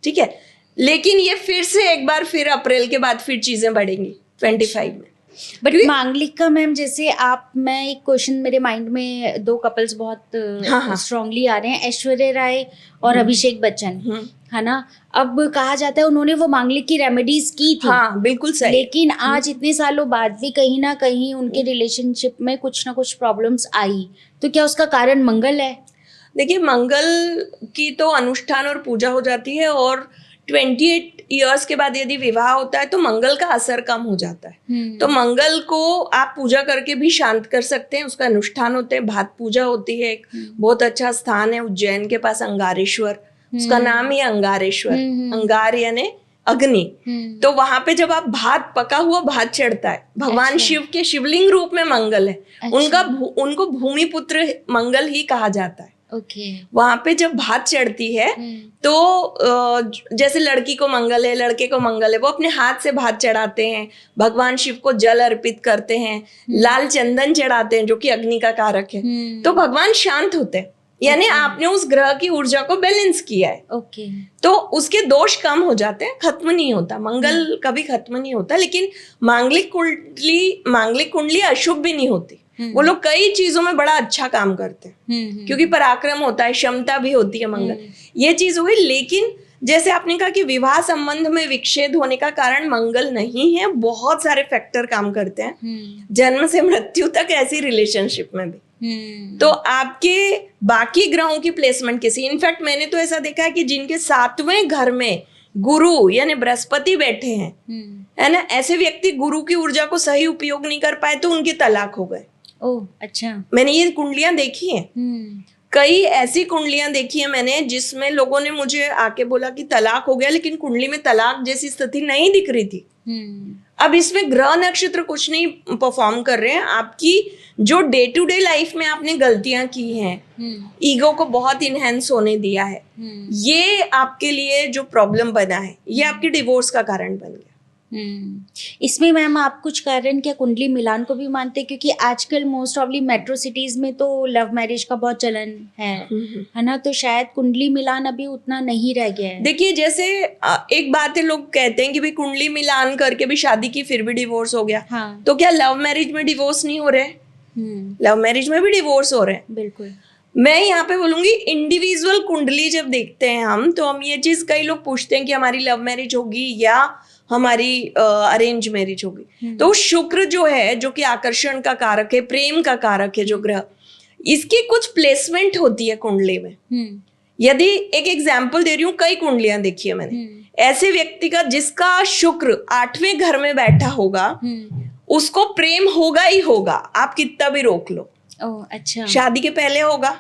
ठीक है, लेकिन ये फिर से एक बार फिर अप्रैल के बाद फिर चीजें बढ़ेंगी 25 में। बट मांगलिक का मैम, जैसे मैं एक क्वेश्चन मेरे माइंड में, दो कपल्स बहुत स्ट्रांगली आ रहे हैं, ऐश्वर्या राय और अभिषेक बच्चन, है ना। अब कहा जाता है उन्होंने वो मांगलिक की रेमेडीज की थी। हाँ, बिल्कुल सही। लेकिन आज इतने सालों बाद भी कहीं ना कहीं उनके रिलेशनशिप में कुछ ना कुछ प्रॉब्लम्स आई, तो क्या उसका कारण मंगल है? देखिए मंगल की तो अनुष्ठान और पूजा हो जाती है, और 28 इयर्स के बाद यदि विवाह होता है तो मंगल का असर कम हो जाता है। तो मंगल को आप पूजा करके भी शांत कर सकते हैं। उसका अनुष्ठान होते हैं, भात पूजा होती है। एक बहुत अच्छा स्थान है उज्जैन के पास, अंगारेश्वर, उसका नाम ही अंगारेश्वर, अंगार यानी अग्नि। तो वहां पे जब आप भात, पका हुआ भात चढ़ता है, भगवान शिव के शिवलिंग रूप में मंगल है। उनको भूमिपुत्र मंगल ही कहा जाता है। वहां पे जब भात चढ़ती है तो जैसे लड़की को मंगल है, लड़के को मंगल है, वो अपने हाथ से भात चढ़ाते हैं, भगवान शिव को जल अर्पित करते हैं, लाल चंदन चढ़ाते हैं जो कि अग्नि का कारक है। तो भगवान शांत होते हैं, यानी आपने उस ग्रह की ऊर्जा को बैलेंस किया है। तो उसके दोष कम हो जाते हैं, खत्म नहीं होता मंगल, कभी खत्म नहीं होता। लेकिन मांगलिक कुंडली अशुभ भी नहीं होती। वो लोग कई चीजों में बड़ा अच्छा काम करते हैं क्योंकि पराक्रम होता है, क्षमता भी होती है मंगल, ये चीज हुई। लेकिन जैसे आपने कहा कि विवाह संबंध में विच्छेद होने का कारण मंगल नहीं है, बहुत सारे फैक्टर काम करते हैं, जन्म से मृत्यु तक ऐसी रिलेशनशिप में भी। तो आपके बाकी ग्रहों की प्लेसमेंट कैसी। इनफैक्ट मैंने तो ऐसा देखा है कि जिनके 7वें घर में गुरु यानी बृहस्पति बैठे हैं, है ना, ऐसे व्यक्ति गुरु की ऊर्जा को सही उपयोग नहीं कर पाए तो उनके तलाक हो गए। ओह अच्छा। मैंने ये कुंडलियां देखी हैं, कई ऐसी कुंडलियां देखी है मैंने जिसमें लोगों ने मुझे आके बोला कि तलाक हो गया, लेकिन कुंडली में तलाक जैसी स्थिति नहीं दिख रही थी। अब इसमें ग्रह नक्षत्र कुछ नहीं परफॉर्म कर रहे हैं, आपकी जो डे टू डे लाइफ में आपने गलतियां की हैं, ईगो को बहुत इनहेंस होने दिया है, ये आपके लिए जो प्रॉब्लम बना है ये आपके डिवोर्स का कारण बन गया। इसमें मैम आप कुछ कारण क्या कुंडली मिलान को भी मानते हैं? क्योंकि आजकल मोस्ट ऑफली मेट्रो सिटीज में तो लव मैरिज का बहुत चलन है ना, तो शायद कुंडली मिलान अभी उतना नहीं रह गया है। देखिए जैसे एक बात है, लोग कहते हैं कि भाई कुंडली मिलान करके भी शादी की फिर भी डिवोर्स हो गया। हाँ। तो क्या लव मैरिज में डिवोर्स नहीं हो रहे? लव मैरिज में भी डिवोर्स हो रहे हैं। बिल्कुल। मैं यहाँ पे बोलूंगी इंडिविजुअल कुंडली जब देखते हैं हम, तो हम ये चीज, कई लोग पूछते हैं कि हमारी लव मैरिज होगी या हमारी अरेंज मैरिज होगी। तो शुक्र जो है, जो कि आकर्षण का कारक है, प्रेम का कारक है, जो ग्रह, इसकी कुछ प्लेसमेंट होती है कुंडली में। यदि एक एग्जाम्पल दे रही हूँ, कई कुंडलियां देखी है मैंने, ऐसे व्यक्ति का जिसका शुक्र 8वें घर में बैठा होगा, उसको प्रेम होगा ही होगा, आप कितना भी रोक लो। ओह अच्छा। शादी के पहले होगा,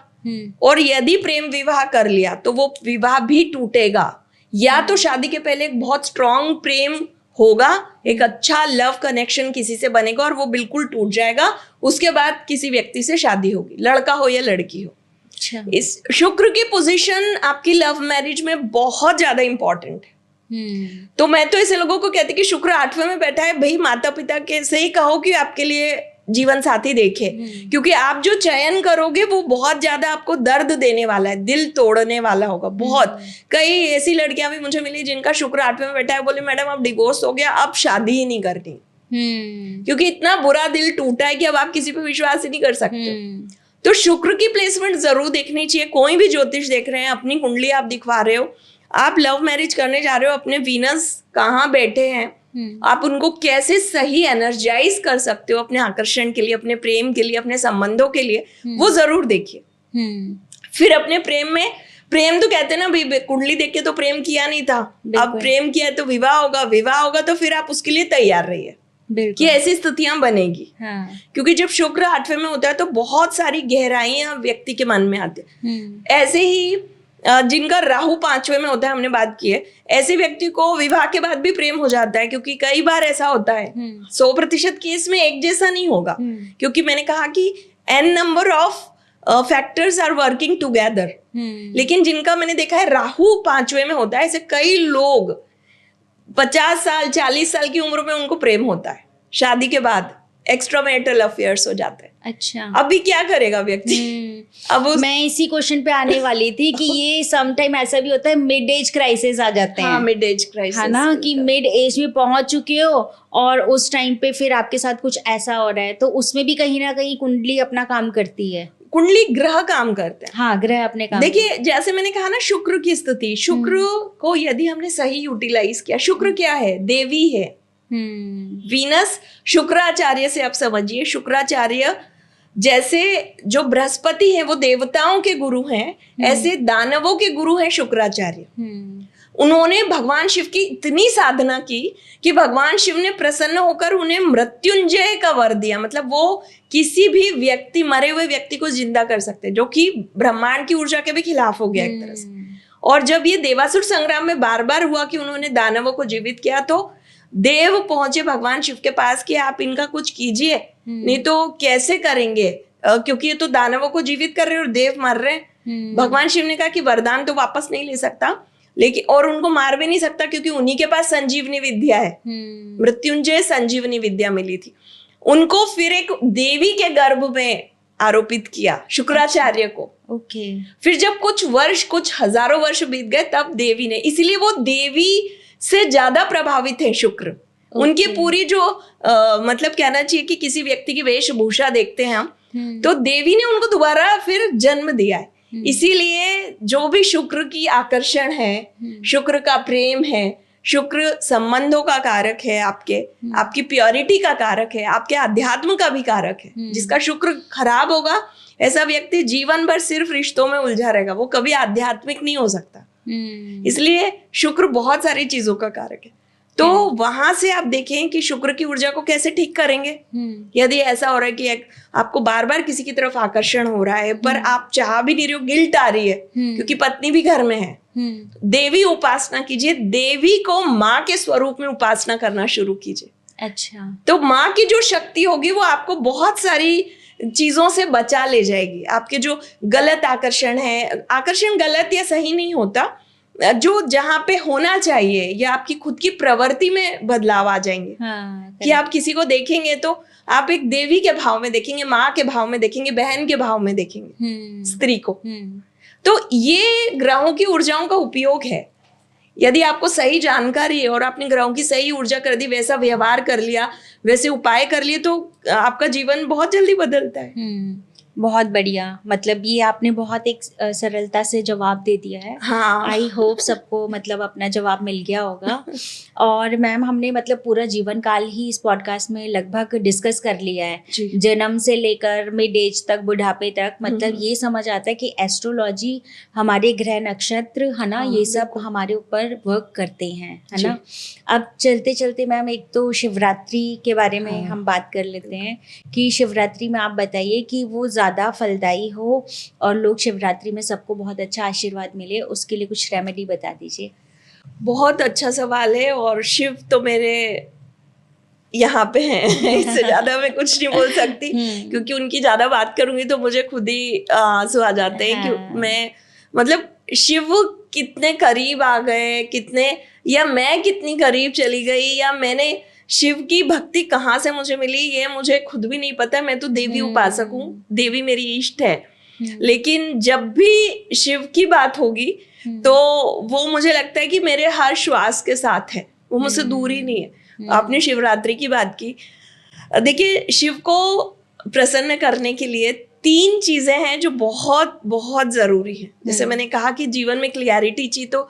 और यदि प्रेम विवाह कर लिया तो वो विवाह भी टूटेगा, या तो शादी के पहले एक बहुत स्ट्रॉन्ग प्रेम होगा, एक अच्छा लव कनेक्शन किसी से बनेगा और वो बिल्कुल टूट जाएगा, उसके बाद किसी व्यक्ति से शादी होगी, लड़का हो या लड़की हो। अच्छा। इस शुक्र की पोजीशन आपकी लव मैरिज में बहुत ज्यादा इंपॉर्टेंट है। तो मैं तो ऐसे लोगों को कहती कि शुक्र 8वें में बैठा है, भाई माता पिता के से ही कहो कि आपके लिए जीवन साथी देखे, क्योंकि आप जो चयन करोगे वो बहुत ज्यादा आपको दर्द देने वाला है, दिल तोड़ने वाला होगा बहुत। कई ऐसी लड़कियां भी मुझे मिली जिनका शुक्र 8वें में बैठा है, बोले मैडम अब डिवोर्स हो गया, अब शादी ही नहीं करनी, क्योंकि इतना बुरा दिल टूटा है कि अब आप किसी पे विश्वास ही नहीं कर सकते। तो शुक्र की प्लेसमेंट जरूर देखनी चाहिए। कोई भी ज्योतिष देख रहे हैं, अपनी कुंडली आप दिखवा रहे हो, आप लव मैरिज करने जा रहे हो, अपने वीनस कहाँ बैठे हैं, आप उनको कैसे सही एनर्जाइज कर सकते हो अपने आकर्षण के लिए, अपने प्रेम के लिए, अपने संबंधों के लिए, वो जरूर देखिए। फिर अपने प्रेम में, प्रेम तो कहते हैं ना भाई, कुंडली देख के तो प्रेम किया नहीं था, अब प्रेम किया तो विवाह होगा, विवाह होगा तो फिर आप उसके लिए तैयार रहिए कि ऐसी स्थितियां बनेगी। हाँ। क्योंकि जब शुक्र 8वें में होता है तो बहुत सारी गहराइयां व्यक्ति के मन में आती है। ऐसे ही जिनका राहु 5वें में होता है, हमने बात की है, ऐसे व्यक्ति को विवाह के बाद भी प्रेम हो जाता है, क्योंकि कई बार ऐसा होता है। 100% केस में एक जैसा नहीं होगा, क्योंकि मैंने कहा कि n number of factors are working together. लेकिन जिनका मैंने देखा है राहु 5वें में होता है, ऐसे कई लोग 50 साल 40 साल की उम्र में उनको प्रेम होता है, शादी के बाद एक्स्ट्रा मैरिटल अफेयर्स हो जाते हैं। अच्छा। अभी क्या करेगा व्यक्ति? अब मैं इसी क्वेश्चन पे आने वाली थी कि ये सम टाइम ऐसा भी होता है, मिड एज क्राइसिस आ जाते हैं। हाँ, मिड एज क्राइसिस, है ना, कि मिड एज में पहुंच चुके हो और उस टाइम पे फिर आपके साथ कुछ ऐसा हो रहा है, तो उसमें भी कहीं ना कहीं कुंडली अपना काम करती है। कुंडली ग्रह काम करते हैं। हाँ, ग्रह अपने काम। देखिए जैसे मैंने कहा ना, शुक्र की स्थिति, शुक्र को यदि हमने सही यूटिलाइज किया, शुक्र क्या है? देवी है। वीनस शुक्राचार्य से आप समझिए, शुक्राचार्य जैसे जो बृहस्पति है वो देवताओं के गुरु हैं, ऐसे दानवों के गुरु हैं शुक्राचार्य। उन्होंने भगवान शिव की इतनी साधना की कि भगवान शिव ने प्रसन्न होकर उन्हें मृत्युंजय का वर दिया। मतलब वो किसी भी व्यक्ति, मरे हुए व्यक्ति को जिंदा कर सकते, जो कि ब्रह्मांड की ऊर्जा के भी खिलाफ हो गया एक तरह से। और जब ये देवासुर संग्राम में बार बार हुआ कि उन्होंने दानवों को जीवित किया, तो देव पहुंचे भगवान शिव के पास कि आप इनका कुछ कीजिए, नहीं तो कैसे करेंगे, क्योंकि ये तो दानवों को जीवित कर रहे हैं और देव मर रहे हैं। भगवान शिव ने कहा कि वरदान तो वापस नहीं ले सकता, लेकिन और उनको मार भी नहीं सकता, क्योंकि उन्हीं के पास संजीवनी विद्या है, मृत्युंजय संजीवनी विद्या मिली थी उनको। फिर एक देवी के गर्भ में आरोपित किया शुक्राचार्य को। ओके। फिर जब कुछ हजारों वर्ष बीत गए, तब देवी ने, इसीलिए वो देवी से ज्यादा प्रभावित है शुक्र। उनकी पूरी जो मतलब कहना चाहिए कि किसी व्यक्ति की वेशभूषा देखते हैं हम, तो देवी ने उनको दोबारा फिर जन्म दिया है। इसीलिए जो भी शुक्र की आकर्षण है, शुक्र का प्रेम है, शुक्र संबंधों का कारक है, आपकी प्योरिटी का कारक है, आपके अध्यात्म का भी कारक है। जिसका शुक्र खराब होगा, ऐसा व्यक्ति जीवन भर सिर्फ रिश्तों में उलझा रहेगा, वो कभी आध्यात्मिक नहीं हो सकता। इसलिए शुक्र बहुत सारी चीजों का कारक है। तो वहां से आप देखें कि शुक्र की ऊर्जा को कैसे ठीक करेंगे। यदि ऐसा हो रहा है कि आपको बार बार किसी की तरफ आकर्षण हो रहा है, पर आप चाह भी नहीं रहे हो, गिल्ट आ रही है क्योंकि पत्नी भी घर में है, देवी उपासना कीजिए, देवी को माँ के स्वरूप में उपासना करना शुरू कीजिए। अच्छा, तो माँ की जो शक्ति होगी वो आपको बहुत सारी चीजों से बचा ले जाएगी। आपके जो गलत आकर्षण है, आकर्षण गलत या सही नहीं होता, जो जहाँ पे होना चाहिए, या आपकी खुद की प्रवृत्ति में बदलाव आ जाएंगे। कि आप किसी को देखेंगे तो आप एक देवी के भाव में देखेंगे, माँ के भाव में देखेंगे, बहन के भाव में देखेंगे स्त्री को। तो ये ग्रहों की ऊर्जाओं का उपयोग है। यदि आपको सही जानकारी है और आपने ग्रहों की सही ऊर्जा कर दी, वैसा व्यवहार कर लिया, वैसे उपाय कर लिए, तो आपका जीवन बहुत जल्दी बदलता है। बहुत बढ़िया, मतलब ये आपने बहुत एक सरलता से जवाब दे दिया है। हाँ, आई होप सबको मतलब अपना जवाब मिल गया होगा। और मैम, हमने मतलब पूरा जीवन काल ही इस पॉडकास्ट में लगभग डिस्कस कर लिया है, जन्म से लेकर मिड एज तक, बुढ़ापे तक। मतलब ये समझ आता है कि एस्ट्रोलॉजी, हमारे ग्रह नक्षत्र है ना, ये सब हमारे ऊपर वर्क करते हैं, है ना। अब चलते चलते मैम, एक तो शिवरात्रि के बारे में हम बात कर लेते हैं कि शिवरात्रि में आप बताइए कि वो ज़्यादा फलदायी हो और लोग शिवरात्रि में सबको बहुत अच्छा आशीर्वाद मिले, उसके लिए कुछ रेमेडी बता दीजिए। बहुत अच्छा सवाल है, और शिव तो मेरे यहाँ पे हैं। इससे ज्यादा मैं कुछ नहीं बोल सकती, क्योंकि उनकी ज्यादा बात करूंगी तो मुझे खुद ही आंसू आ जाते हैं। कि मैं मतलब शिव कितने करीब आ गए, कितने, या मैं कितनी करीब चली गई, या मैंने शिव की भक्ति कहाँ से मुझे मिली, ये मुझे खुद भी नहीं पता। मैं तो देवी उपासक हूँ, देवी मेरी इष्ट है, लेकिन जब भी शिव की बात होगी तो वो मुझे लगता है कि मेरे हर श्वास के साथ है, वो मुझसे दूर ही नहीं है। आपने शिवरात्रि की बात की, देखिए शिव को प्रसन्न करने के लिए 3 चीजें हैं जो बहुत बहुत जरूरी है। जैसे मैंने कहा कि जीवन में क्लियरिटी चाहिए, तो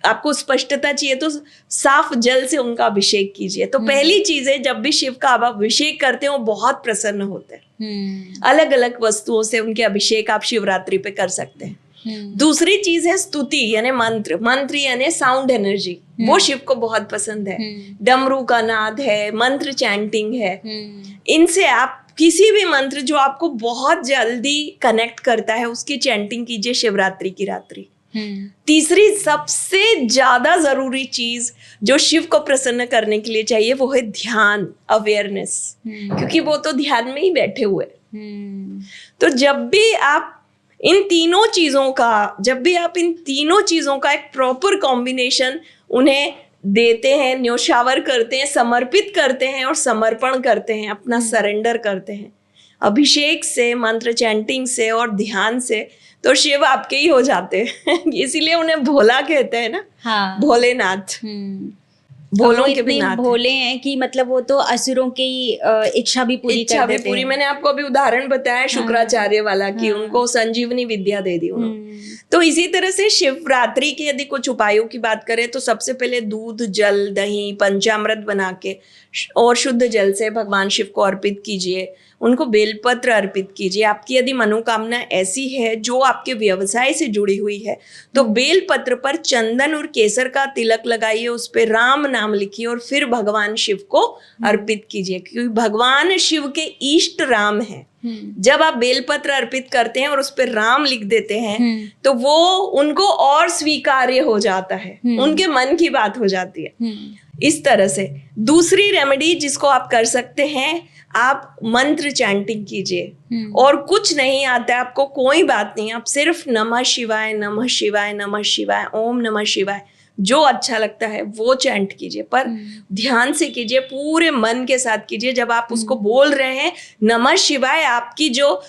आपको स्पष्टता चाहिए, तो साफ जल से उनका अभिषेक कीजिए। तो पहली चीज है, जब भी शिव का आप अभिषेक करते हैं वो बहुत प्रसन्न होते हैं। अलग अलग वस्तुओं से उनके अभिषेक आप शिवरात्रि पे कर सकते हैं। दूसरी चीज है स्तुति, यानी मंत्र यानी साउंड एनर्जी, वो शिव को बहुत पसंद है। डमरू का नाद है, मंत्र चैंटिंग है, इनसे आप किसी भी मंत्र जो आपको बहुत जल्दी कनेक्ट करता है उसकी चैंटिंग कीजिए शिवरात्रि की रात्रि। तीसरी सबसे ज्यादा जरूरी चीज जो शिव को प्रसन्न करने के लिए चाहिए वो है ध्यान, अवेयरनेस, क्योंकि वो तो ध्यान में ही बैठे हुए। तो जब भी आप इन तीनों चीजों का एक प्रॉपर कॉम्बिनेशन उन्हें देते हैं, न्योछावर करते हैं, समर्पित करते हैं और समर्पण करते हैं, अपना सरेंडर करते हैं अभिषेक से, मंत्र चैंटिंग से और ध्यान से, तो शिव आपके ही हो जाते हैं। इसीलिए उन्हें भोला कहते हैं ना। हाँ। भोलेनाथ। भोलों के भी नाथ भोले हैं कि मतलब वो तो असुरों की इच्छा भी पूरी कर देते हैं। मैंने आपको अभी उदाहरण बताया शुक्राचार्य वाला कि उनको संजीवनी विद्या दे दी उन्होंने। तो इसी तरह से शिवरात्रि के यदि कुछ उपायों की बात करें तो सबसे पहले दूध, जल, दही, पंचामृत बना के और शुद्ध जल से भगवान शिव को अर्पित कीजिए। उनको बेलपत्र अर्पित कीजिए। आपकी यदि मनोकामना ऐसी है जो आपके व्यवसाय से जुड़ी हुई है तो बेलपत्र पर चंदन और केसर का तिलक लगाइए, उस पर राम नाम लिखिए और फिर भगवान शिव को अर्पित कीजिए, क्योंकि भगवान शिव के इष्ट राम हैं। जब आप बेलपत्र अर्पित करते हैं और उस पर राम लिख देते हैं तो वो उनको और स्वीकार्य हो जाता है, उनके मन की बात हो जाती है। इस तरह से दूसरी रेमेडी जिसको आप कर सकते हैं, आप मंत्र चैंटिंग कीजिए। और कुछ नहीं आता है आपको, कोई बात नहीं, आप सिर्फ नमः शिवाय नमः शिवाय नमः शिवाय, ओम नमः शिवाय, जो अच्छा लगता है वो चैंट कीजिए, पर ध्यान से कीजिए, पूरे मन के साथ कीजिए। जब आप उसको बोल रहे हैं नमः शिवाय, आपकी जो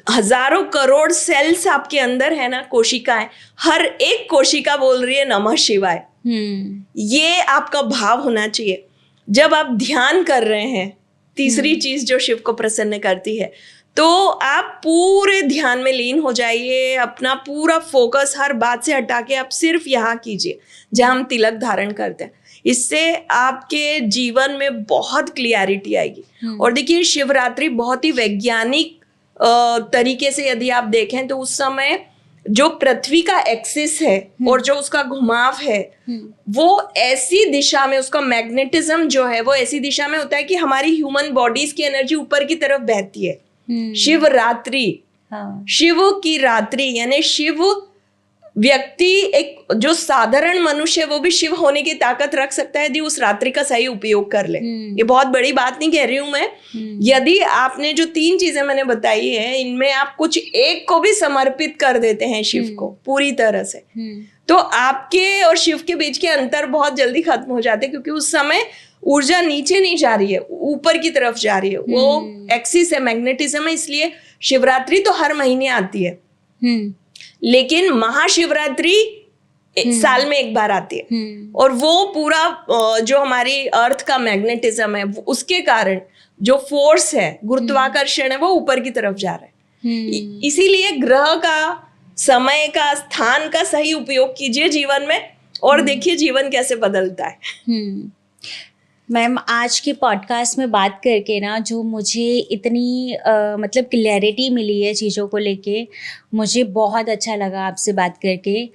हजारों करोड़ सेल्स आपके अंदर है ना, कोशिकाएं, हर एक कोशिका बोल रही है नमः शिवाय। ये आपका भाव होना चाहिए। जब आप ध्यान कर रहे हैं, तीसरी चीज जो शिव को प्रसन्न करती है, तो आप पूरे ध्यान में लीन हो जाइए, अपना पूरा फोकस हर बात से हटा के आप सिर्फ यहाँ कीजिए जहाँ हम तिलक धारण करते हैं। इससे आपके जीवन में बहुत क्लियरिटी आएगी। और देखिए, शिवरात्रि बहुत ही वैज्ञानिक तरीके से यदि आप देखें तो उस समय जो पृथ्वी का एक्सिस है और जो उसका घुमाव है वो ऐसी दिशा में, उसका मैग्नेटिज्म जो है वो ऐसी दिशा में होता है कि हमारी ह्यूमन बॉडीज की एनर्जी ऊपर की तरफ बहती है। शिवरात्रि, शिव की रात्रि, यानी शिव व्यक्ति, एक जो साधारण मनुष्य है वो भी शिव होने की ताकत रख सकता है यदि उस रात्रि का सही उपयोग कर ले। ये बहुत बड़ी बात नहीं कह रही हूं मैं। यदि आपने जो 3 चीजें मैंने बताई है इनमें आप कुछ एक को भी समर्पित कर देते हैं शिव को पूरी तरह से, तो आपके और शिव के बीच के अंतर बहुत जल्दी खत्म हो जाते हैं, क्योंकि उस समय ऊर्जा नीचे नहीं जा रही है, ऊपर की तरफ जा रही है। वो एक्सिस है, मैग्नेटिज्म है। इसलिए शिवरात्रि तो हर महीने आती है, लेकिन महाशिवरात्रि साल में एक बार आती है। और वो पूरा जो हमारी अर्थ का मैग्नेटिज्म है उसके कारण जो फोर्स है, गुरुत्वाकर्षण है, वो ऊपर की तरफ जा रहा है। इसीलिए ग्रह का, समय का, स्थान का सही उपयोग कीजिए जीवन में और देखिए जीवन कैसे बदलता है। मैम, आज के पॉडकास्ट में बात करके ना जो मुझे इतनी मतलब क्लैरिटी मिली है चीज़ों को लेके, मुझे बहुत अच्छा लगा आपसे बात करके।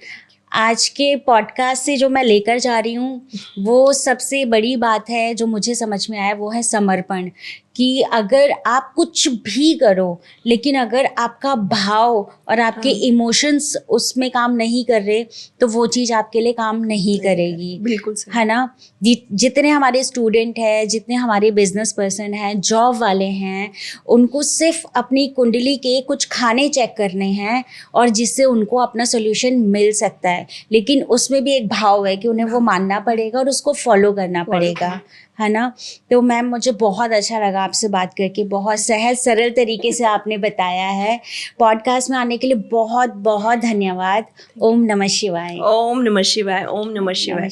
आज के पॉडकास्ट से जो मैं लेकर जा रही हूँ वो सबसे बड़ी बात है जो मुझे समझ में आया, वो है समर्पण। कि अगर आप कुछ भी करो लेकिन अगर आपका भाव और आपके इमोशंस उसमें काम नहीं कर रहे तो वो चीज़ आपके लिए काम नहीं करेगी। बिल्कुल है ना। जितने हमारे स्टूडेंट हैं, जितने हमारे बिजनेस पर्सन हैं, जॉब वाले हैं, उनको सिर्फ अपनी कुंडली के कुछ खाने चेक करने हैं और जिससे उनको अपना सोल्यूशन मिल सकता है, लेकिन उसमें भी एक भाव है कि उन्हें वो मानना पड़ेगा और उसको फॉलो करना पड़ेगा। है ना। तो मैम, मुझे बहुत अच्छा लगा आपसे बात करके, बहुत सहज सरल तरीके से आपने बताया है। पॉडकास्ट में आने के लिए बहुत बहुत धन्यवाद। ओम नमः शिवाय। ओम नमः शिवाय। ओम नमः शिवाय।